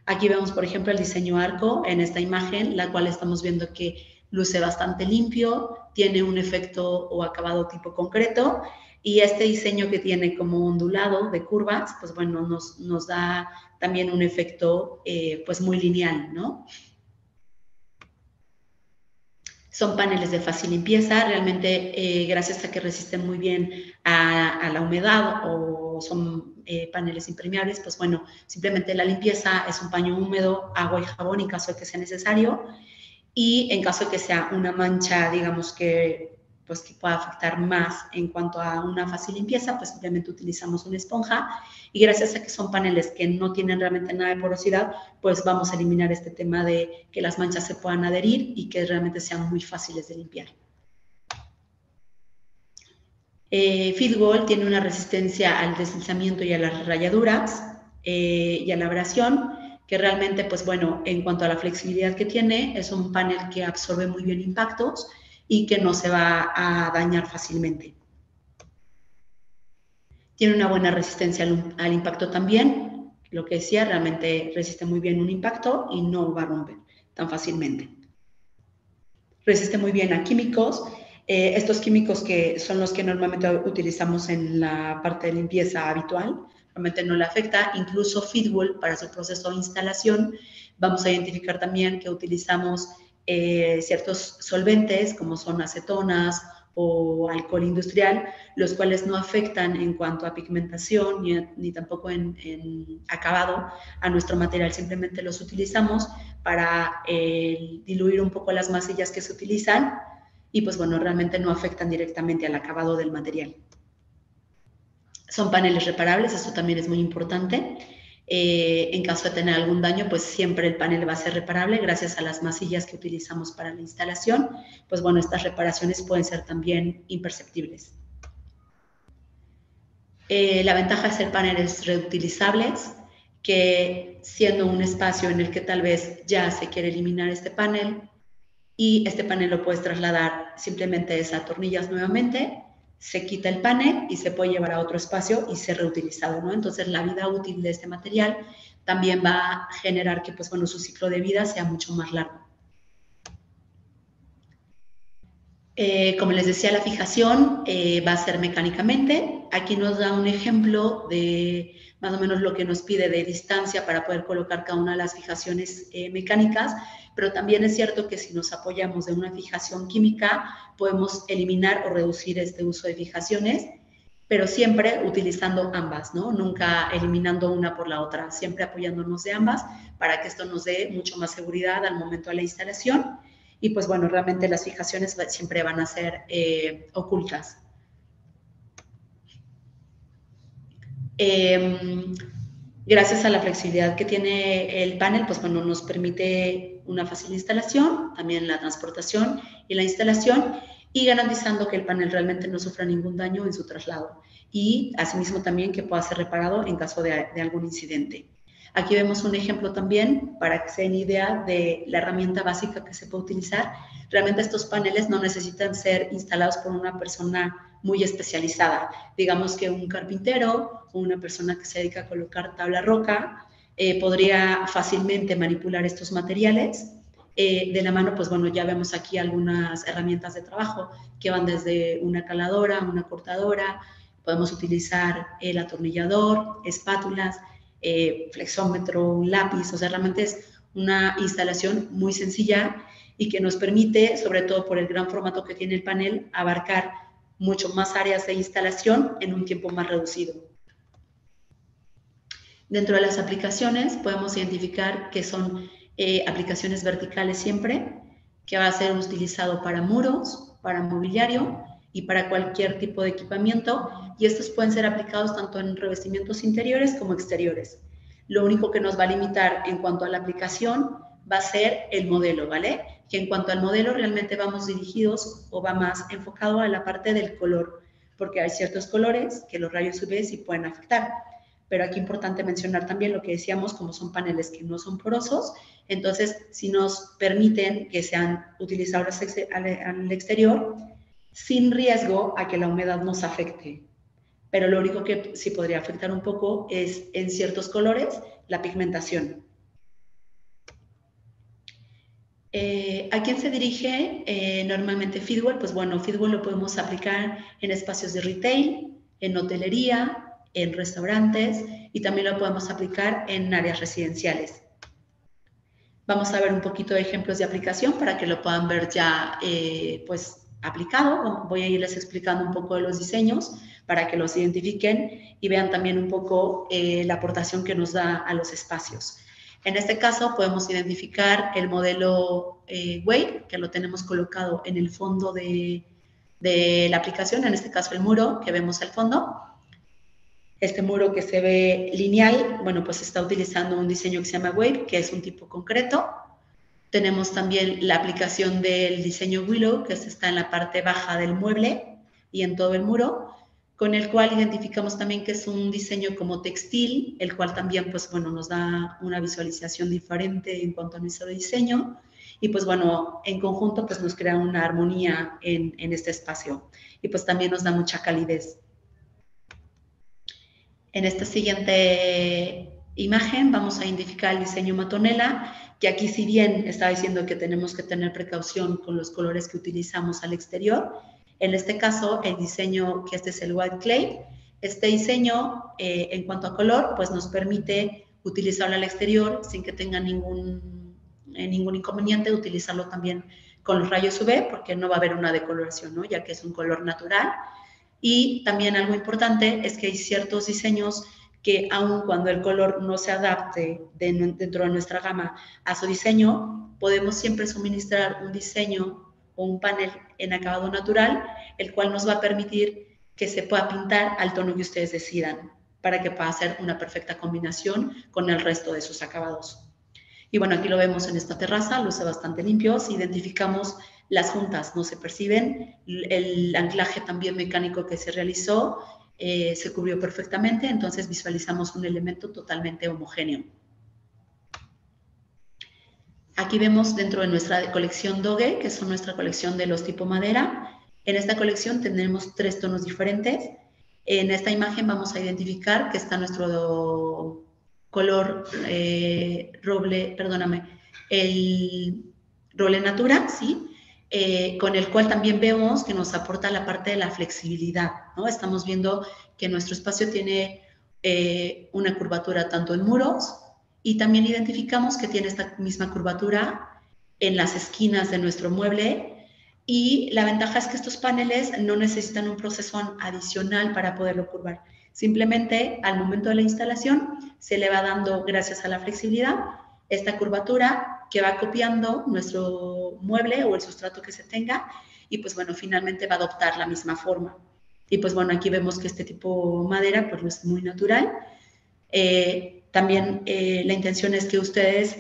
Q: Aquí vemos, por ejemplo, el diseño arco en esta imagen, la cual estamos viendo que luce bastante limpio, tiene un efecto o acabado tipo concreto, y este diseño que tiene como ondulado de curvas, pues bueno, nos da también un efecto pues muy lineal, ¿no? Son paneles de fácil limpieza, realmente gracias a que resisten muy bien a la humedad o son paneles impermeables, pues bueno, simplemente la limpieza es un paño húmedo, agua y jabón en caso de que sea necesario, y en caso de que sea una mancha, digamos que pueda afectar más en cuanto a una fácil limpieza, pues simplemente utilizamos una esponja, y gracias a que son paneles que no tienen realmente nada de porosidad, pues vamos a eliminar este tema de que las manchas se puedan adherir y que realmente sean muy fáciles de limpiar. Fitwall tiene una resistencia al deslizamiento y a las rayaduras y a la abrasión, que realmente, pues bueno, en cuanto a la flexibilidad que tiene, es un panel que absorbe muy bien impactos y que no se va a dañar fácilmente. Tiene una buena resistencia al impacto también, lo que decía, realmente resiste muy bien un impacto y no va a romper tan fácilmente. Resiste muy bien a químicos. Estos químicos que son los que normalmente utilizamos en la parte de limpieza habitual, realmente no le afecta. Incluso Fitwall, para su proceso de instalación, vamos a identificar también que utilizamos ciertos solventes como son acetonas o alcohol industrial, los cuales no afectan en cuanto a pigmentación ni tampoco en acabado a nuestro material. Simplemente los utilizamos para diluir un poco las masillas que se utilizan y pues bueno, realmente no afectan directamente al acabado del material. Son paneles reparables, esto también es muy importante. En caso de tener algún daño, pues siempre el panel va a ser reparable gracias a las masillas que utilizamos para la instalación. Pues bueno, estas reparaciones pueden ser también imperceptibles. La ventaja de ser paneles reutilizables, que siendo un espacio en el que tal vez ya se quiere eliminar este panel y este panel lo puedes trasladar, simplemente desatornillas nuevamente, se quita el panel y se puede llevar a otro espacio y ser reutilizado, ¿no? Entonces la vida útil de este material también va a generar que, pues bueno, su ciclo de vida sea mucho más largo. Como les decía, la fijación va a ser mecánicamente. Aquí nos da un ejemplo de más o menos lo que nos pide de distancia para poder colocar cada una de las fijaciones mecánicas, pero también es cierto que si nos apoyamos de una fijación química, podemos eliminar o reducir este uso de fijaciones, pero siempre utilizando ambas, ¿no? Nunca eliminando una por la otra, siempre apoyándonos de ambas para que esto nos dé mucho más seguridad al momento de la instalación. Y pues bueno, realmente las fijaciones siempre van a ser ocultas. Gracias a la flexibilidad que tiene el panel, pues bueno, nos permite una fácil instalación, también la transportación y la instalación, y garantizando que el panel realmente no sufra ningún daño en su traslado. Y asimismo también que pueda ser reparado en caso de algún incidente. Aquí vemos un ejemplo también para que se den idea de la herramienta básica que se puede utilizar. Realmente estos paneles no necesitan ser instalados por una persona muy especializada. Digamos que un carpintero o una persona que se dedica a colocar tabla roca podría fácilmente manipular estos materiales. De la mano, pues bueno, ya vemos aquí algunas herramientas de trabajo que van desde una caladora, una cortadora, podemos utilizar el atornillador, espátulas, flexómetro, un lápiz, o sea, realmente es una instalación muy sencilla y que nos permite, sobre todo por el gran formato que tiene el panel, abarcar mucho más áreas de instalación en un tiempo más reducido. Dentro de las aplicaciones podemos identificar que son aplicaciones verticales siempre, que va a ser utilizado para muros, para mobiliario y para cualquier tipo de equipamiento, y estos pueden ser aplicados tanto en revestimientos interiores como exteriores. Lo único que nos va a limitar en cuanto a la aplicación va a ser el modelo, ¿vale? Que en cuanto al modelo realmente vamos dirigidos o va más enfocado a la parte del color, porque hay ciertos colores que los rayos UV sí pueden afectar. Pero aquí es importante mencionar también lo que decíamos, como son paneles que no son porosos, entonces si nos permiten que sean utilizados al exterior, sin riesgo a que la humedad nos afecte. Pero lo único que sí podría afectar un poco es en ciertos colores la pigmentación. ¿A quién se dirige normalmente Fitwall? Pues bueno, Fitwall lo podemos aplicar en espacios de retail, en hotelería, en restaurantes y también lo podemos aplicar en áreas residenciales. Vamos a ver un poquito de ejemplos de aplicación para que lo puedan ver ya pues aplicado. Voy a irles explicando un poco de los diseños para que los identifiquen y vean también un poco la aportación que nos da a los espacios. En este caso podemos identificar el modelo Wave, que lo tenemos colocado en el fondo de la aplicación, en este caso el muro que vemos al fondo. Este muro que se ve lineal, bueno, pues está utilizando un diseño que se llama Wave, que es un tipo concreto. Tenemos también la aplicación del diseño Willow, que está en la parte baja del mueble y en todo el muro, con el cual identificamos también que es un diseño como textil, el cual también, pues bueno, nos da una visualización diferente en cuanto a nuestro diseño. Y pues bueno, en conjunto pues nos crea una armonía en este espacio. Y pues también nos da mucha calidez. En esta siguiente imagen vamos a identificar el diseño Matonela, que aquí si bien estaba diciendo que tenemos que tener precaución con los colores que utilizamos al exterior, en este caso el diseño, que este es el White Clay, este diseño en cuanto a color pues nos permite utilizarlo al exterior sin que tenga ningún inconveniente, utilizarlo también con los rayos UV porque no va a haber una decoloración, ¿no? Ya que es un color natural. Y también algo importante es que hay ciertos diseños que aun cuando el color no se adapte dentro de nuestra gama a su diseño, podemos siempre suministrar un diseño o un panel en acabado natural, el cual nos va a permitir que se pueda pintar al tono que ustedes decidan, para que pueda hacer una perfecta combinación con el resto de sus acabados. Y bueno, aquí lo vemos en esta terraza, luce bastante limpio. Si identificamos las juntas, no se perciben. El anclaje también mecánico que se realizó se cubrió perfectamente, entonces visualizamos un elemento totalmente homogéneo. Aquí vemos dentro de nuestra colección Doge, que son nuestra colección de los tipo madera. En esta colección tenemos 3 tonos diferentes. En esta imagen vamos a identificar que está nuestro color roble, perdóname, el roble natura, ¿sí? Con el cual también vemos que nos aporta la parte de la flexibilidad, ¿no? Estamos viendo que nuestro espacio tiene una curvatura tanto en muros y también identificamos que tiene esta misma curvatura en las esquinas de nuestro mueble, y la ventaja es que estos paneles no necesitan un proceso adicional para poderlo curvar. Simplemente al momento de la instalación se le va dando, gracias a la flexibilidad, esta curvatura que va copiando nuestro mueble o el sustrato que se tenga, y pues bueno, finalmente va a adoptar la misma forma. Y pues bueno, aquí vemos que este tipo madera pues es muy natural. También la intención es que ustedes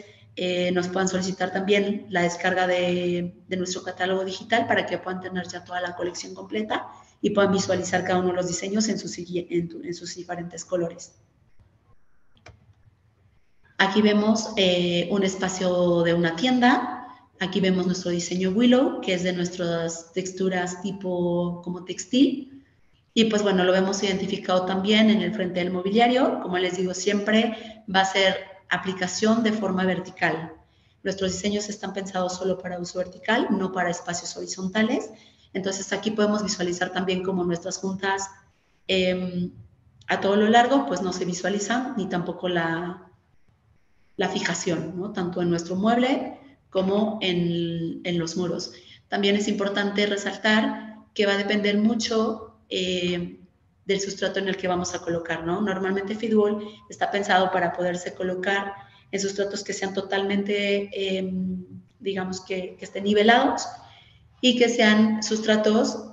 Q: nos puedan solicitar también la descarga de nuestro catálogo digital para que puedan tener ya toda la colección completa y puedan visualizar cada uno de los diseños en sus diferentes colores. Aquí vemos un espacio de una tienda. Aquí vemos nuestro diseño Willow, que es de nuestras texturas tipo como textil. Y pues bueno, lo vemos identificado también en el frente del mobiliario. Como les digo, siempre va a ser aplicación de forma vertical. Nuestros diseños están pensados solo para uso vertical, no para espacios horizontales. Entonces aquí podemos visualizar también cómo nuestras juntas a todo lo largo pues no se visualizan, ni tampoco la fijación, ¿no? Tanto en nuestro mueble como en los muros. También es importante resaltar que va a depender mucho del sustrato en el que vamos a colocar, ¿no? Normalmente Feedwall está pensado para poderse colocar en sustratos que sean totalmente, digamos que estén nivelados, y que sean sustratos,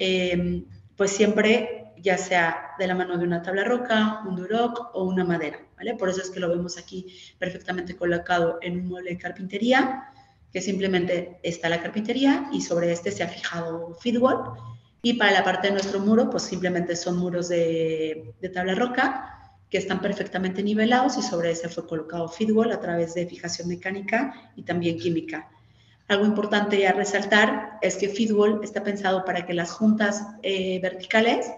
Q: pues siempre, ya sea de la mano de una tabla roca, un duroc o una madera, ¿vale? Por eso es que lo vemos aquí perfectamente colocado en un mueble de carpintería, que simplemente está la carpintería y sobre este se ha fijado Feedwall. Y para la parte de nuestro muro, pues simplemente son muros de tabla roca que están perfectamente nivelados, y sobre ese fue colocado Feedwall a través de fijación mecánica y también química. Algo importante a resaltar es que Feedwall está pensado para que las juntas verticales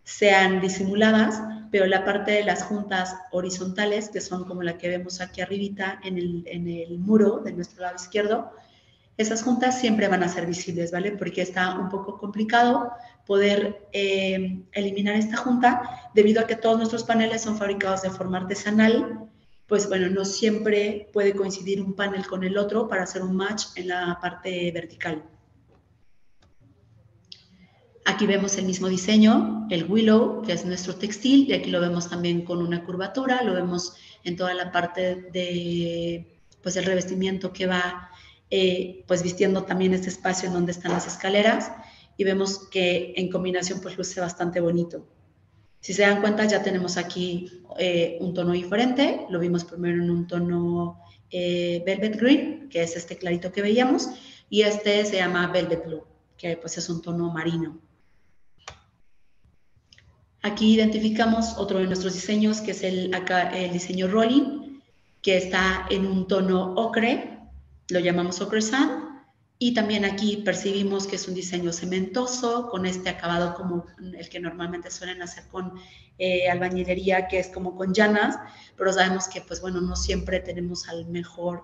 Q: sean disimuladas, pero la parte de las juntas horizontales, que son como la que vemos aquí arribita en el muro de nuestro lado izquierdo, esas juntas siempre van a ser visibles, ¿vale? Porque está un poco complicado poder eliminar esta junta debido a que todos nuestros paneles son fabricados de forma artesanal pues bueno, no siempre puede coincidir un panel con el otro para hacer un match en la parte vertical. Aquí vemos el mismo diseño, el Willow, que es nuestro textil, y aquí lo vemos también con una curvatura, lo vemos en toda la parte de, pues, el revestimiento que va pues vistiendo también este espacio en donde están las escaleras, y vemos que en combinación pues luce bastante bonito. Si se dan cuenta, ya tenemos aquí un tono diferente. Lo vimos primero en un tono Velvet Green, que es este clarito que veíamos, y este se llama Velvet Blue, que pues es un tono marino. Aquí identificamos otro de nuestros diseños, que es el diseño Rolling, que está en un tono ocre, lo llamamos Ocre Sand. Y también aquí percibimos que es un diseño cementoso, con este acabado como el que normalmente suelen hacer con albañilería, que es como con llanas, pero sabemos que, pues bueno, no siempre tenemos al mejor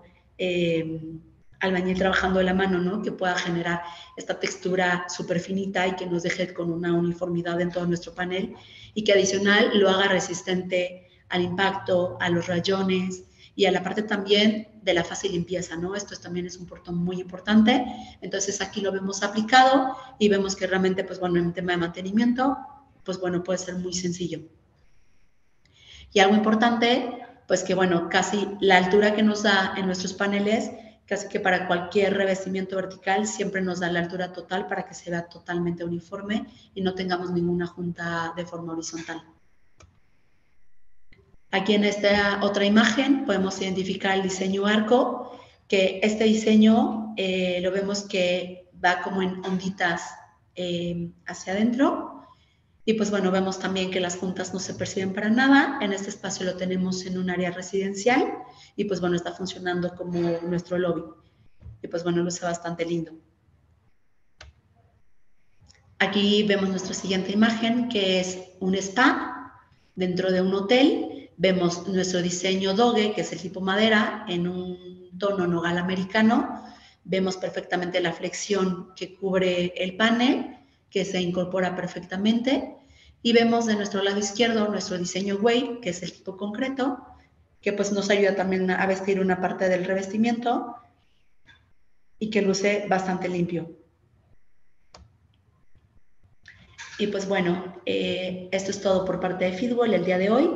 Q: albañil trabajando de la mano, ¿no? Que pueda generar esta textura súper finita y que nos deje con una uniformidad en todo nuestro panel, y que adicional lo haga resistente al impacto, a los rayones, y a la parte también de la fácil limpieza, ¿no? Esto también es un punto muy importante. Entonces aquí lo vemos aplicado y vemos que realmente, pues bueno, en tema de mantenimiento, pues bueno, puede ser muy sencillo. Y algo importante, pues que bueno, casi la altura que nos da en nuestros paneles, casi que para cualquier revestimiento vertical, siempre nos da la altura total para que se vea totalmente uniforme y no tengamos ninguna junta de forma horizontal. Aquí en esta otra imagen podemos identificar el diseño arco, que este diseño lo vemos que va como en onditas hacia adentro. Y pues bueno, vemos también que las juntas no se perciben para nada. En este espacio lo tenemos en un área residencial y pues bueno, está funcionando como nuestro lobby. Y pues bueno, luce bastante lindo. Aquí vemos nuestra siguiente imagen, que es un spa dentro de un hotel. Vemos nuestro diseño dogue, que es el tipo madera, en un tono nogal americano. Vemos perfectamente la flexión que cubre el panel, que se incorpora perfectamente. Y vemos de nuestro lado izquierdo nuestro diseño wave, que es el tipo concreto, que pues nos ayuda también a vestir una parte del revestimiento y que luce bastante limpio. Y pues bueno, esto es todo por parte de Fitwel el día de hoy.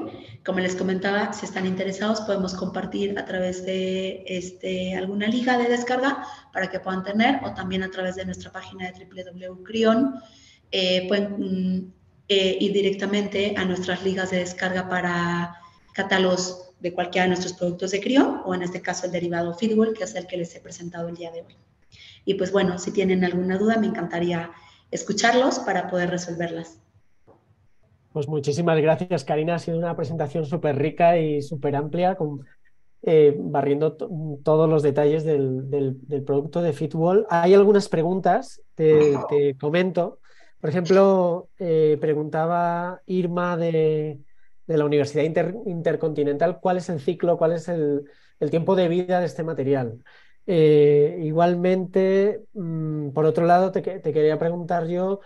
Q: Como les comentaba, si están interesados podemos compartir a través de alguna liga de descarga para que puedan tener, o también a través de nuestra página de www.crion. Pueden ir directamente a nuestras ligas de descarga para catálogos de cualquiera de nuestros productos de Crion, o en este caso el derivado Fitwel, que es el que les he presentado el día de hoy. Y pues bueno, si tienen alguna duda, me encantaría escucharlos para poder resolverlas.
N: Pues muchísimas gracias, Karina. Ha sido una presentación súper rica y súper amplia, barriendo todos los detalles del producto de Fitwel. Hay algunas preguntas, te comento. Por ejemplo, preguntaba Irma de la Universidad Intercontinental cuál es el ciclo, cuál es el tiempo de vida de este material. Igualmente, por otro lado, te quería preguntar yo,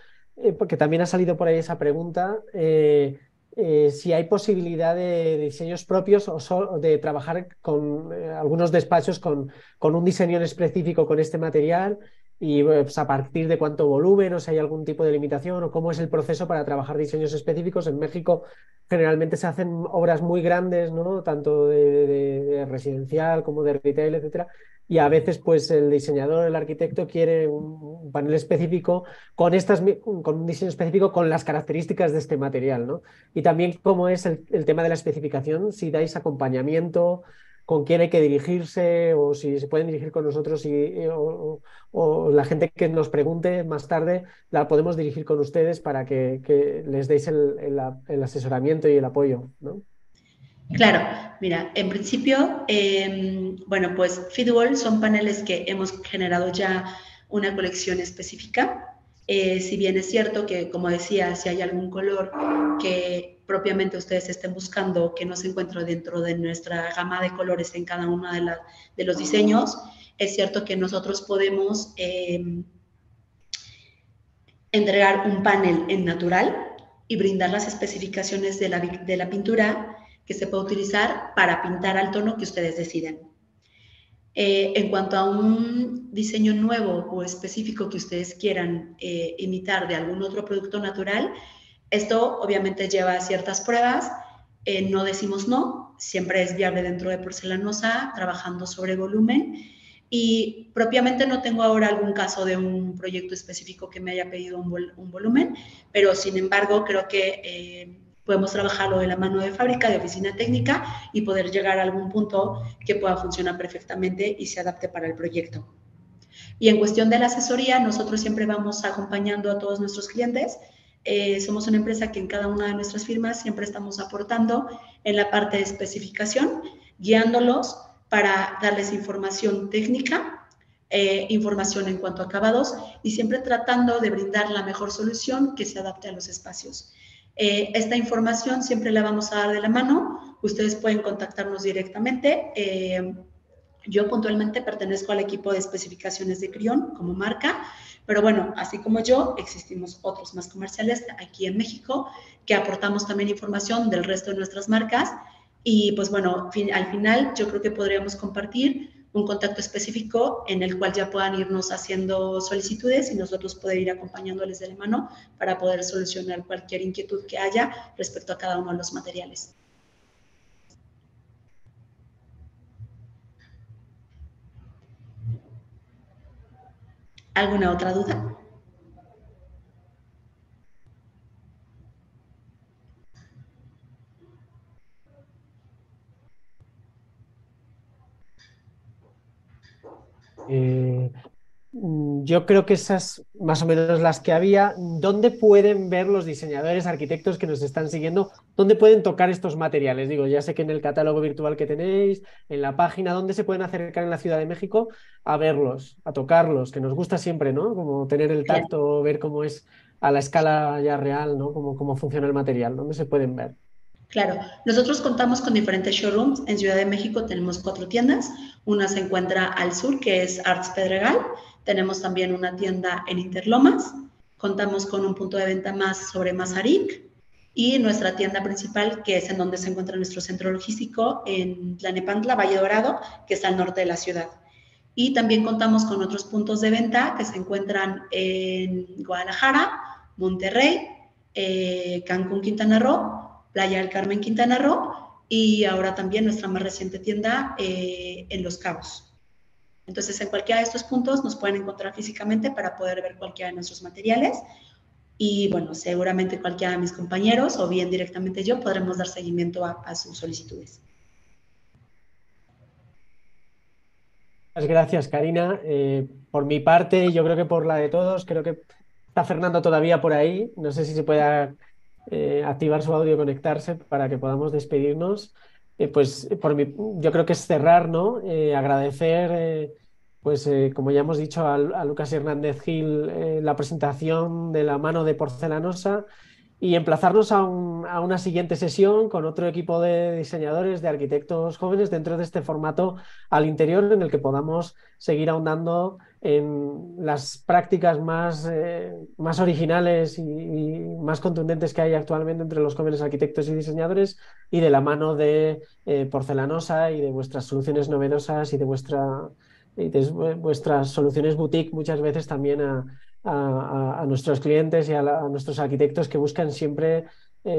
N: porque también ha salido por ahí esa pregunta, si hay posibilidad de diseños propios o de trabajar con algunos despachos con un diseño en específico con este material, y pues, a partir de cuánto volumen, o si hay algún tipo de limitación, o cómo es el proceso para trabajar diseños específicos. En México generalmente se hacen obras muy grandes, ¿no? Tanto de residencial como de retail, etcétera. Y a veces pues el diseñador, el arquitecto quiere un panel específico con un diseño específico con las características de este material, ¿no? Y también cómo es el tema de la especificación, si dais acompañamiento, con quién hay que dirigirse, o si se pueden dirigir con nosotros, o la gente que nos pregunte más tarde la podemos dirigir con ustedes para que les deis el asesoramiento y el apoyo, ¿no?
Q: Claro, mira, en principio, bueno, pues Fitwel son paneles que hemos generado ya una colección específica. Si bien es cierto que, como decía, si hay algún color que propiamente ustedes estén buscando que no se encuentra dentro de nuestra gama de colores en cada uno de los diseños, es cierto que nosotros podemos entregar un panel en natural y brindar las especificaciones de la pintura, que se puede utilizar para pintar al tono que ustedes deciden. En cuanto a un diseño nuevo o específico que ustedes quieran imitar de algún otro producto natural, esto obviamente lleva ciertas pruebas, no decimos no, siempre es viable dentro de Porcelanosa, trabajando sobre volumen, y propiamente no tengo ahora algún caso de un proyecto específico que me haya pedido un volumen, pero sin embargo creo que podemos trabajarlo de la mano de fábrica, de oficina técnica y poder llegar a algún punto que pueda funcionar perfectamente y se adapte para el proyecto. Y en cuestión de la asesoría, nosotros siempre vamos acompañando a todos nuestros clientes. Somos una empresa que en cada una de nuestras firmas siempre estamos aportando en la parte de especificación, guiándolos para darles información técnica, información en cuanto a acabados y siempre tratando de brindar la mejor solución que se adapte a los espacios. Esta información siempre la vamos a dar de la mano, ustedes pueden contactarnos directamente. Yo puntualmente pertenezco al equipo de especificaciones de Crión como marca, pero bueno, así como yo, existimos otros más comerciales aquí en México que aportamos también información del resto de nuestras marcas y pues bueno, al final yo creo que podríamos compartir un contacto específico en el cual ya puedan irnos haciendo solicitudes y nosotros poder ir acompañándoles de la mano para poder solucionar cualquier inquietud que haya respecto a cada uno de los materiales. ¿Alguna otra duda?
N: Yo creo que esas más o menos las que había. ¿Dónde pueden ver los diseñadores, arquitectos que nos están siguiendo? ¿Dónde pueden tocar estos materiales? Digo, ya sé que en el catálogo virtual que tenéis, en la página, ¿dónde se pueden acercar en la Ciudad de México a verlos, a tocarlos? Que nos gusta siempre, ¿no? Como tener el tacto, ver cómo es a la escala ya real, ¿no? Cómo funciona el material. ¿Dónde se pueden ver?
Q: Claro, nosotros contamos con diferentes showrooms. En Ciudad de México tenemos 4 tiendas. Una se encuentra al sur, que es Arts Pedregal. Tenemos también una tienda en Interlomas. Contamos con un punto de venta más sobre Mazarik. Y nuestra tienda principal, que es en donde se encuentra nuestro centro logístico, en Tlalnepantla, Valle Dorado, que está al norte de la ciudad. Y también contamos con otros puntos de venta que se encuentran en Guadalajara, Monterrey, Cancún, Quintana Roo, Playa del Carmen, Quintana Roo, y ahora también nuestra más reciente tienda en Los Cabos. Entonces, en cualquiera de estos puntos nos pueden encontrar físicamente para poder ver cualquiera de nuestros materiales. Y bueno, seguramente cualquiera de mis compañeros o bien directamente yo podremos dar seguimiento a sus solicitudes.
N: Muchas gracias, Karina. Por mi parte, yo creo que por la de todos, creo que está Fernando todavía por ahí. No sé si se puede activar su audio, conectarse para que podamos despedirnos. Pues yo creo que es cerrar, ¿no? Agradecer, como ya hemos dicho, a Lucas Hernández Gil la presentación de la mano de Porcelanosa y emplazarnos a una siguiente sesión con otro equipo de diseñadores, de arquitectos jóvenes dentro de este formato al interior en el que podamos seguir ahondando en las prácticas más originales y más contundentes que hay actualmente entre los jóvenes arquitectos y diseñadores y de la mano de Porcelanosa y de vuestras soluciones novedosas y de vuestras soluciones boutique muchas veces también a nuestros clientes y a nuestros arquitectos que buscan siempre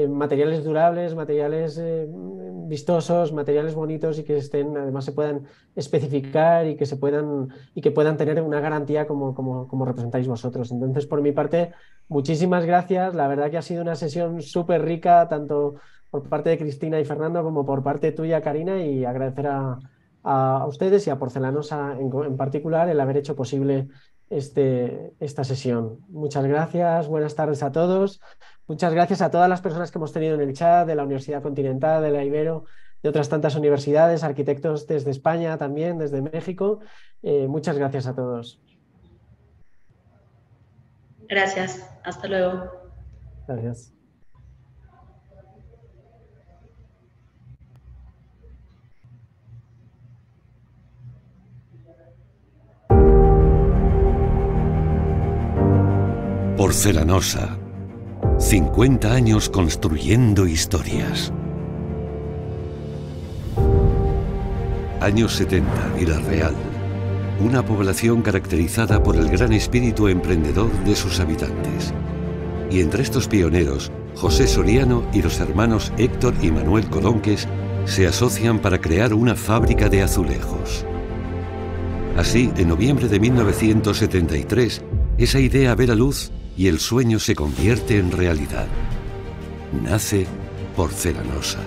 N: materiales durables, materiales vistosos, materiales bonitos y que además se puedan especificar y que puedan tener una garantía como representáis vosotros. Entonces, por mi parte, muchísimas gracias. La verdad que ha sido una sesión súper rica, tanto por parte de Cristina y Fernando como por parte tuya, Karina, y agradecer a ustedes y a Porcelanosa en particular el haber hecho posible esta sesión. Muchas gracias, buenas tardes a todos. Muchas gracias a todas las personas que hemos tenido en el chat de la Universidad Continental, de la Ibero, de otras tantas universidades, arquitectos desde España también, desde México. Muchas gracias a todos.
Q: Gracias, hasta luego.
N: Gracias.
A: Porcelanosa. 50 años construyendo historias. Años 70, Vila-real. Una población caracterizada por el gran espíritu emprendedor de sus habitantes. Y entre estos pioneros, José Soriano y los hermanos Héctor y Manuel Colonques se asocian para crear una fábrica de azulejos. Así, en noviembre de 1973, esa idea ve la luz y el sueño se convierte en realidad. Nace Porcelanosa.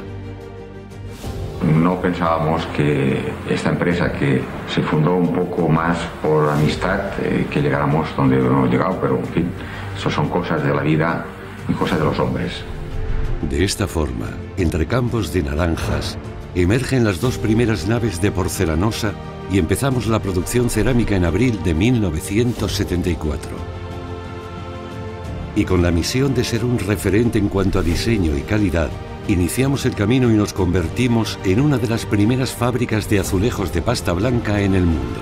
B: No pensábamos que esta empresa, que se fundó un poco más por amistad, que llegáramos donde hemos llegado, pero en fin, eso son cosas de la vida y cosas de los hombres.
A: De esta forma, entre campos de naranjas, emergen las dos primeras naves de Porcelanosa y empezamos la producción cerámica en abril de 1974. Y con la misión de ser un referente en cuanto a diseño y calidad, iniciamos el camino y nos convertimos en una de las primeras fábricas de azulejos de pasta blanca en el mundo.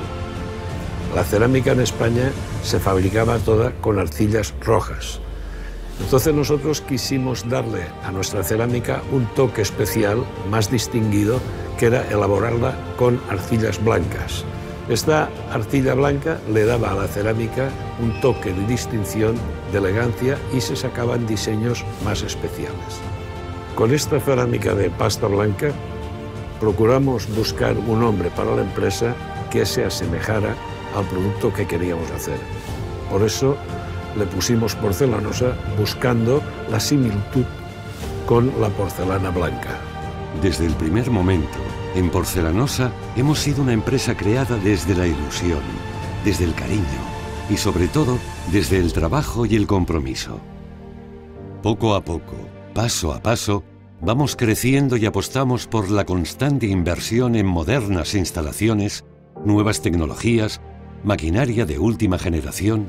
C: La cerámica en España se fabricaba toda con arcillas rojas. Entonces nosotros quisimos darle a nuestra cerámica un toque especial, más distinguido, que era elaborarla con arcillas blancas. Esta arcilla blanca le daba a la cerámica un toque de distinción, de elegancia, y se sacaban diseños más especiales. Con esta cerámica de pasta blanca procuramos buscar un nombre para la empresa que se asemejara al producto que queríamos hacer. Por eso le pusimos Porcelanosa, buscando la similitud con la porcelana blanca.
A: Desde el primer momento, en Porcelanosa hemos sido una empresa creada desde la ilusión, desde el cariño y sobre todo desde el trabajo y el compromiso. Poco a poco, paso a paso, vamos creciendo y apostamos por la constante inversión en modernas instalaciones, nuevas tecnologías, maquinaria de última generación.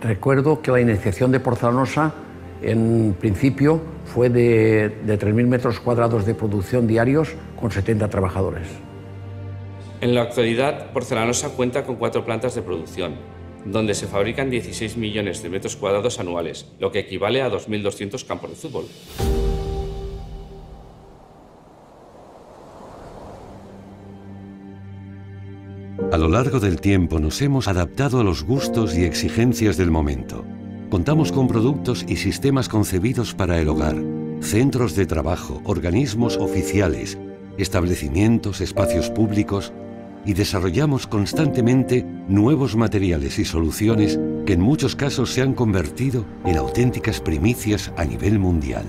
D: Recuerdo que la iniciación de Porcelanosa, en principio, fue de 3.000 metros cuadrados de producción diarios con 70 trabajadores.
E: En la actualidad, Porcelanosa cuenta con 4 plantas de producción, donde se fabrican 16 millones de metros cuadrados anuales, lo que equivale a 2.200 campos de fútbol.
A: A lo largo del tiempo nos hemos adaptado a los gustos y exigencias del momento. Contamos con productos y sistemas concebidos para el hogar, centros de trabajo, organismos oficiales, establecimientos, espacios públicos, y desarrollamos constantemente nuevos materiales y soluciones que en muchos casos se han convertido en auténticas primicias a nivel mundial.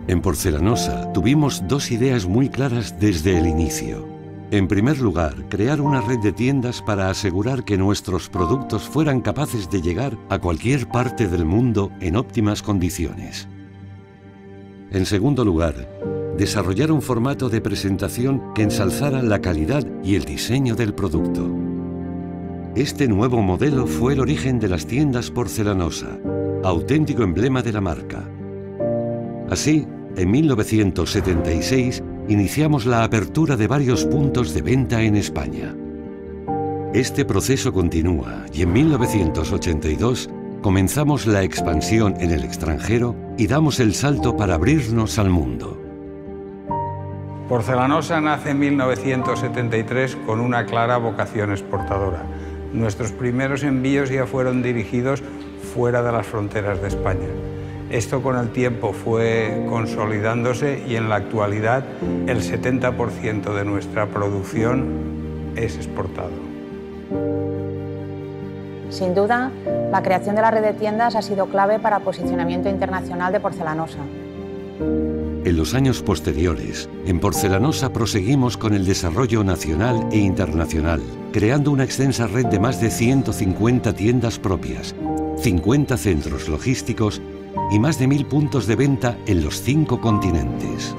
A: En Porcelanosa tuvimos dos ideas muy claras desde el inicio. En primer lugar, crear una red de tiendas para asegurar que nuestros productos fueran capaces de llegar a cualquier parte del mundo en óptimas condiciones. En segundo lugar, desarrollar un formato de presentación que ensalzara la calidad y el diseño del producto. Este nuevo modelo fue el origen de las tiendas Porcelanosa, auténtico emblema de la marca. Así, en 1976, iniciamos la apertura de varios puntos de venta en España. Este proceso continúa y en 1982 comenzamos la expansión en el extranjero y damos el salto para abrirnos al mundo.
F: Porcelanosa nace en 1973 con una clara vocación exportadora. Nuestros primeros envíos ya fueron dirigidos fuera de las fronteras de España. Esto con el tiempo fue consolidándose y en la actualidad el 70% de nuestra producción es exportado.
G: Sin duda, la creación de la red de tiendas ha sido clave para el posicionamiento internacional de Porcelanosa.
A: En los años posteriores, en Porcelanosa proseguimos con el desarrollo nacional e internacional, creando una extensa red de más de 150 tiendas propias, 50 centros logísticos y más de 1000 puntos de venta en los 5 continentes.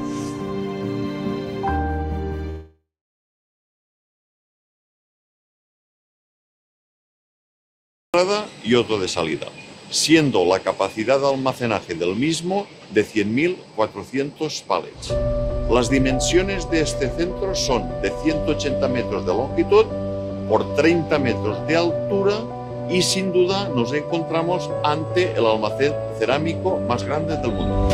H: Y otro de salida, siendo la capacidad de almacenaje del mismo de 100.400 pallets. Las dimensiones de este centro son de 180 metros de longitud por 30 metros de altura y sin duda nos encontramos ante el almacén cerámico más grande del mundo.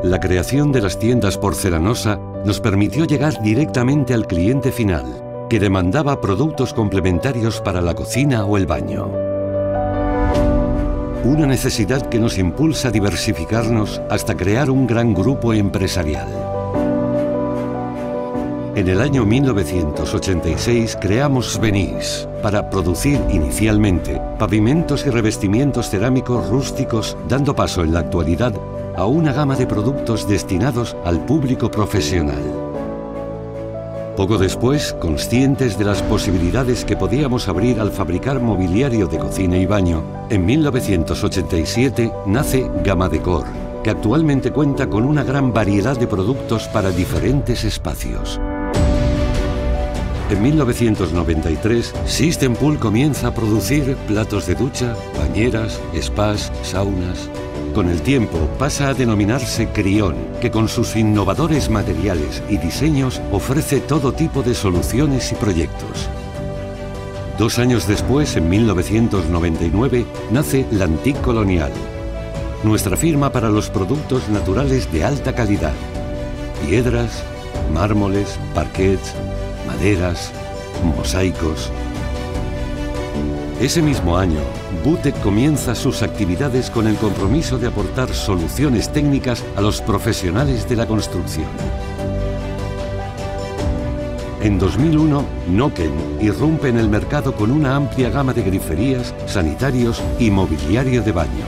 A: La creación de las tiendas Porcelanosa nos permitió llegar directamente al cliente final, que demandaba productos complementarios para la cocina o el baño. Una necesidad que nos impulsa a diversificarnos hasta crear un gran grupo empresarial. En el año 1986 creamos Venís para producir inicialmente pavimentos y revestimientos cerámicos rústicos, dando paso en la actualidad a una gama de productos destinados al público profesional. Poco después, conscientes de las posibilidades que podíamos abrir al fabricar mobiliario de cocina y baño, en 1987 nace Gama Decor, que actualmente cuenta con una gran variedad de productos para diferentes espacios. En 1993, System Pool comienza a producir platos de ducha, bañeras, spas, saunas. Con el tiempo pasa a denominarse Crión, que con sus innovadores materiales y diseños ofrece todo tipo de soluciones y proyectos. 2 años después, en 1999, nace L'Antic Colonial, nuestra firma para los productos naturales de alta calidad. Piedras, mármoles, parquets, maderas, mosaicos. Ese mismo año, Butec comienza sus actividades con el compromiso de aportar soluciones técnicas a los profesionales de la construcción. En 2001, Noken irrumpe en el mercado con una amplia gama de griferías, sanitarios y mobiliario de baño.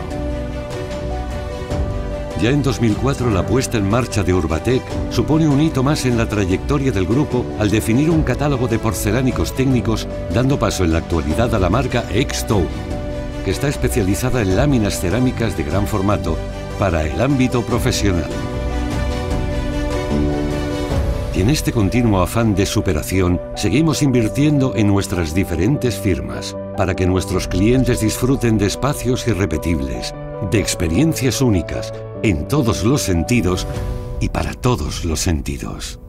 A: Ya en 2004, la puesta en marcha de Urbatec supone un hito más en la trayectoria del grupo al definir un catálogo de porcelánicos técnicos, dando paso en la actualidad a la marca X-Stone, que está especializada en láminas cerámicas de gran formato para el ámbito profesional. Y en este continuo afán de superación, seguimos invirtiendo en nuestras diferentes firmas para que nuestros clientes disfruten de espacios irrepetibles, de experiencias únicas, en todos los sentidos y para todos los sentidos.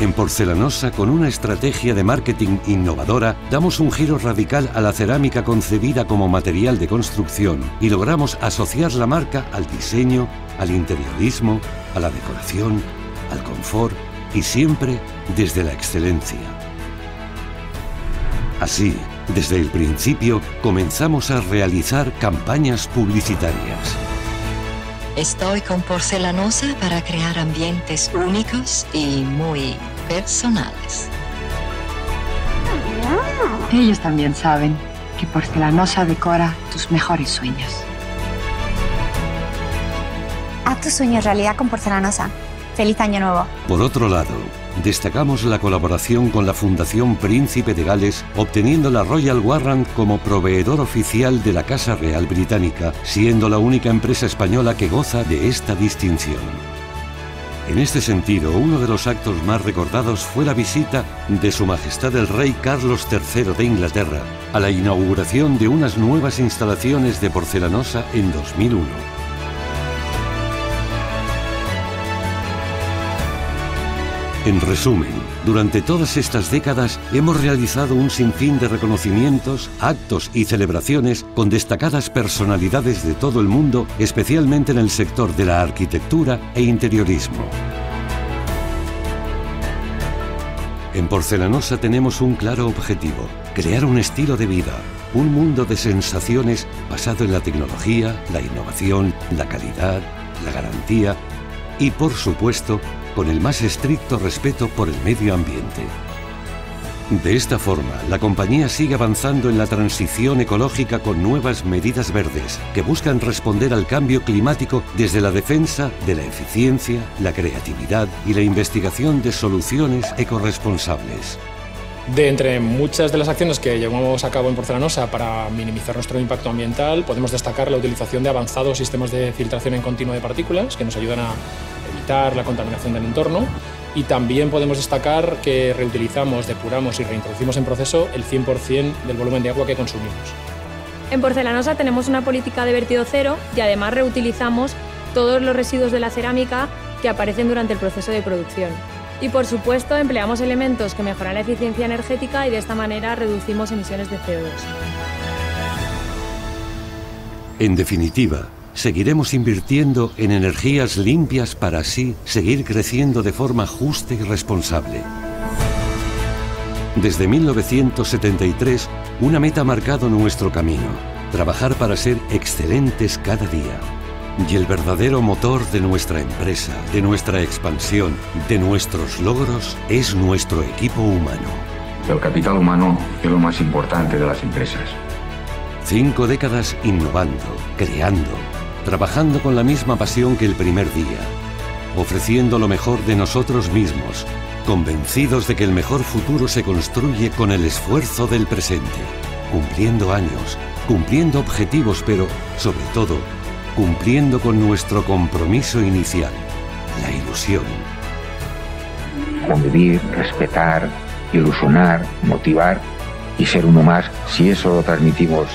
A: En Porcelanosa, con una estrategia de marketing innovadora, damos un giro radical a la cerámica concebida como material de construcción y logramos asociar la marca al diseño, al interiorismo, a la decoración, al confort y siempre desde la excelencia. Así, desde el principio, comenzamos a realizar campañas publicitarias.
I: Estoy con Porcelanosa para crear ambientes únicos y muy personales.
J: Ellos también saben que Porcelanosa decora tus mejores sueños.
K: Haz tus sueños realidad con Porcelanosa. ¡Feliz Año Nuevo!
A: Por otro lado, destacamos la colaboración con la Fundación Príncipe de Gales, obteniendo la Royal Warrant como proveedor oficial de la Casa Real Británica, siendo la única empresa española que goza de esta distinción. En este sentido, uno de los actos más recordados fue la visita de Su Majestad el Rey Carlos III de Inglaterra a la inauguración de unas nuevas instalaciones de Porcelanosa en 2001. En resumen, durante todas estas décadas hemos realizado un sinfín de reconocimientos, actos y celebraciones con destacadas personalidades de todo el mundo, especialmente en el sector de la arquitectura e interiorismo. En Porcelanosa tenemos un claro objetivo: crear un estilo de vida, un mundo de sensaciones basado en la tecnología, la innovación, la calidad, la garantía y, por supuesto, con el más estricto respeto por el medio ambiente. De esta forma, la compañía sigue avanzando en la transición ecológica con nuevas medidas verdes que buscan responder al cambio climático desde la defensa de la eficiencia, la creatividad y la investigación de soluciones ecorresponsables.
L: De entre muchas de las acciones que llevamos a cabo en Porcelanosa para minimizar nuestro impacto ambiental, podemos destacar la utilización de avanzados sistemas de filtración en continuo de partículas que nos ayudan a evitar la contaminación del entorno, y también podemos destacar que reutilizamos, depuramos y reintroducimos en proceso el 100% del volumen de agua que consumimos.
M: En Porcelanosa tenemos una política de vertido cero y además reutilizamos todos los residuos de la cerámica que aparecen durante el proceso de producción. Y por supuesto empleamos elementos que mejoran la eficiencia energética y de esta manera reducimos emisiones de CO2.
A: En definitiva, seguiremos invirtiendo en energías limpias para así seguir creciendo de forma justa y responsable. Desde 1973, una meta ha marcado nuestro camino: trabajar para ser excelentes cada día. Y el verdadero motor de nuestra empresa, de nuestra expansión, de nuestros logros, es nuestro equipo humano.
B: El capital humano es lo más importante de las empresas.
A: 5 décadas innovando, creando, trabajando con la misma pasión que el primer día, ofreciendo lo mejor de nosotros mismos, convencidos de que el mejor futuro se construye con el esfuerzo del presente, cumpliendo años, cumpliendo objetivos, pero, sobre todo, cumpliendo con nuestro compromiso inicial, la ilusión.
B: Convivir, respetar, ilusionar, motivar y ser uno más. Si eso lo transmitimos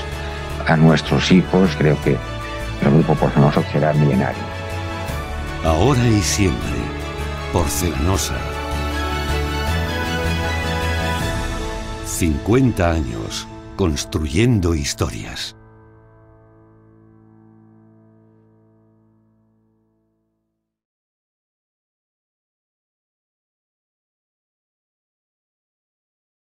B: a nuestros hijos, creo que el Grupo Porcelanosa será milenario.
A: Ahora y siempre, Porcelanosa. 50 años construyendo historias.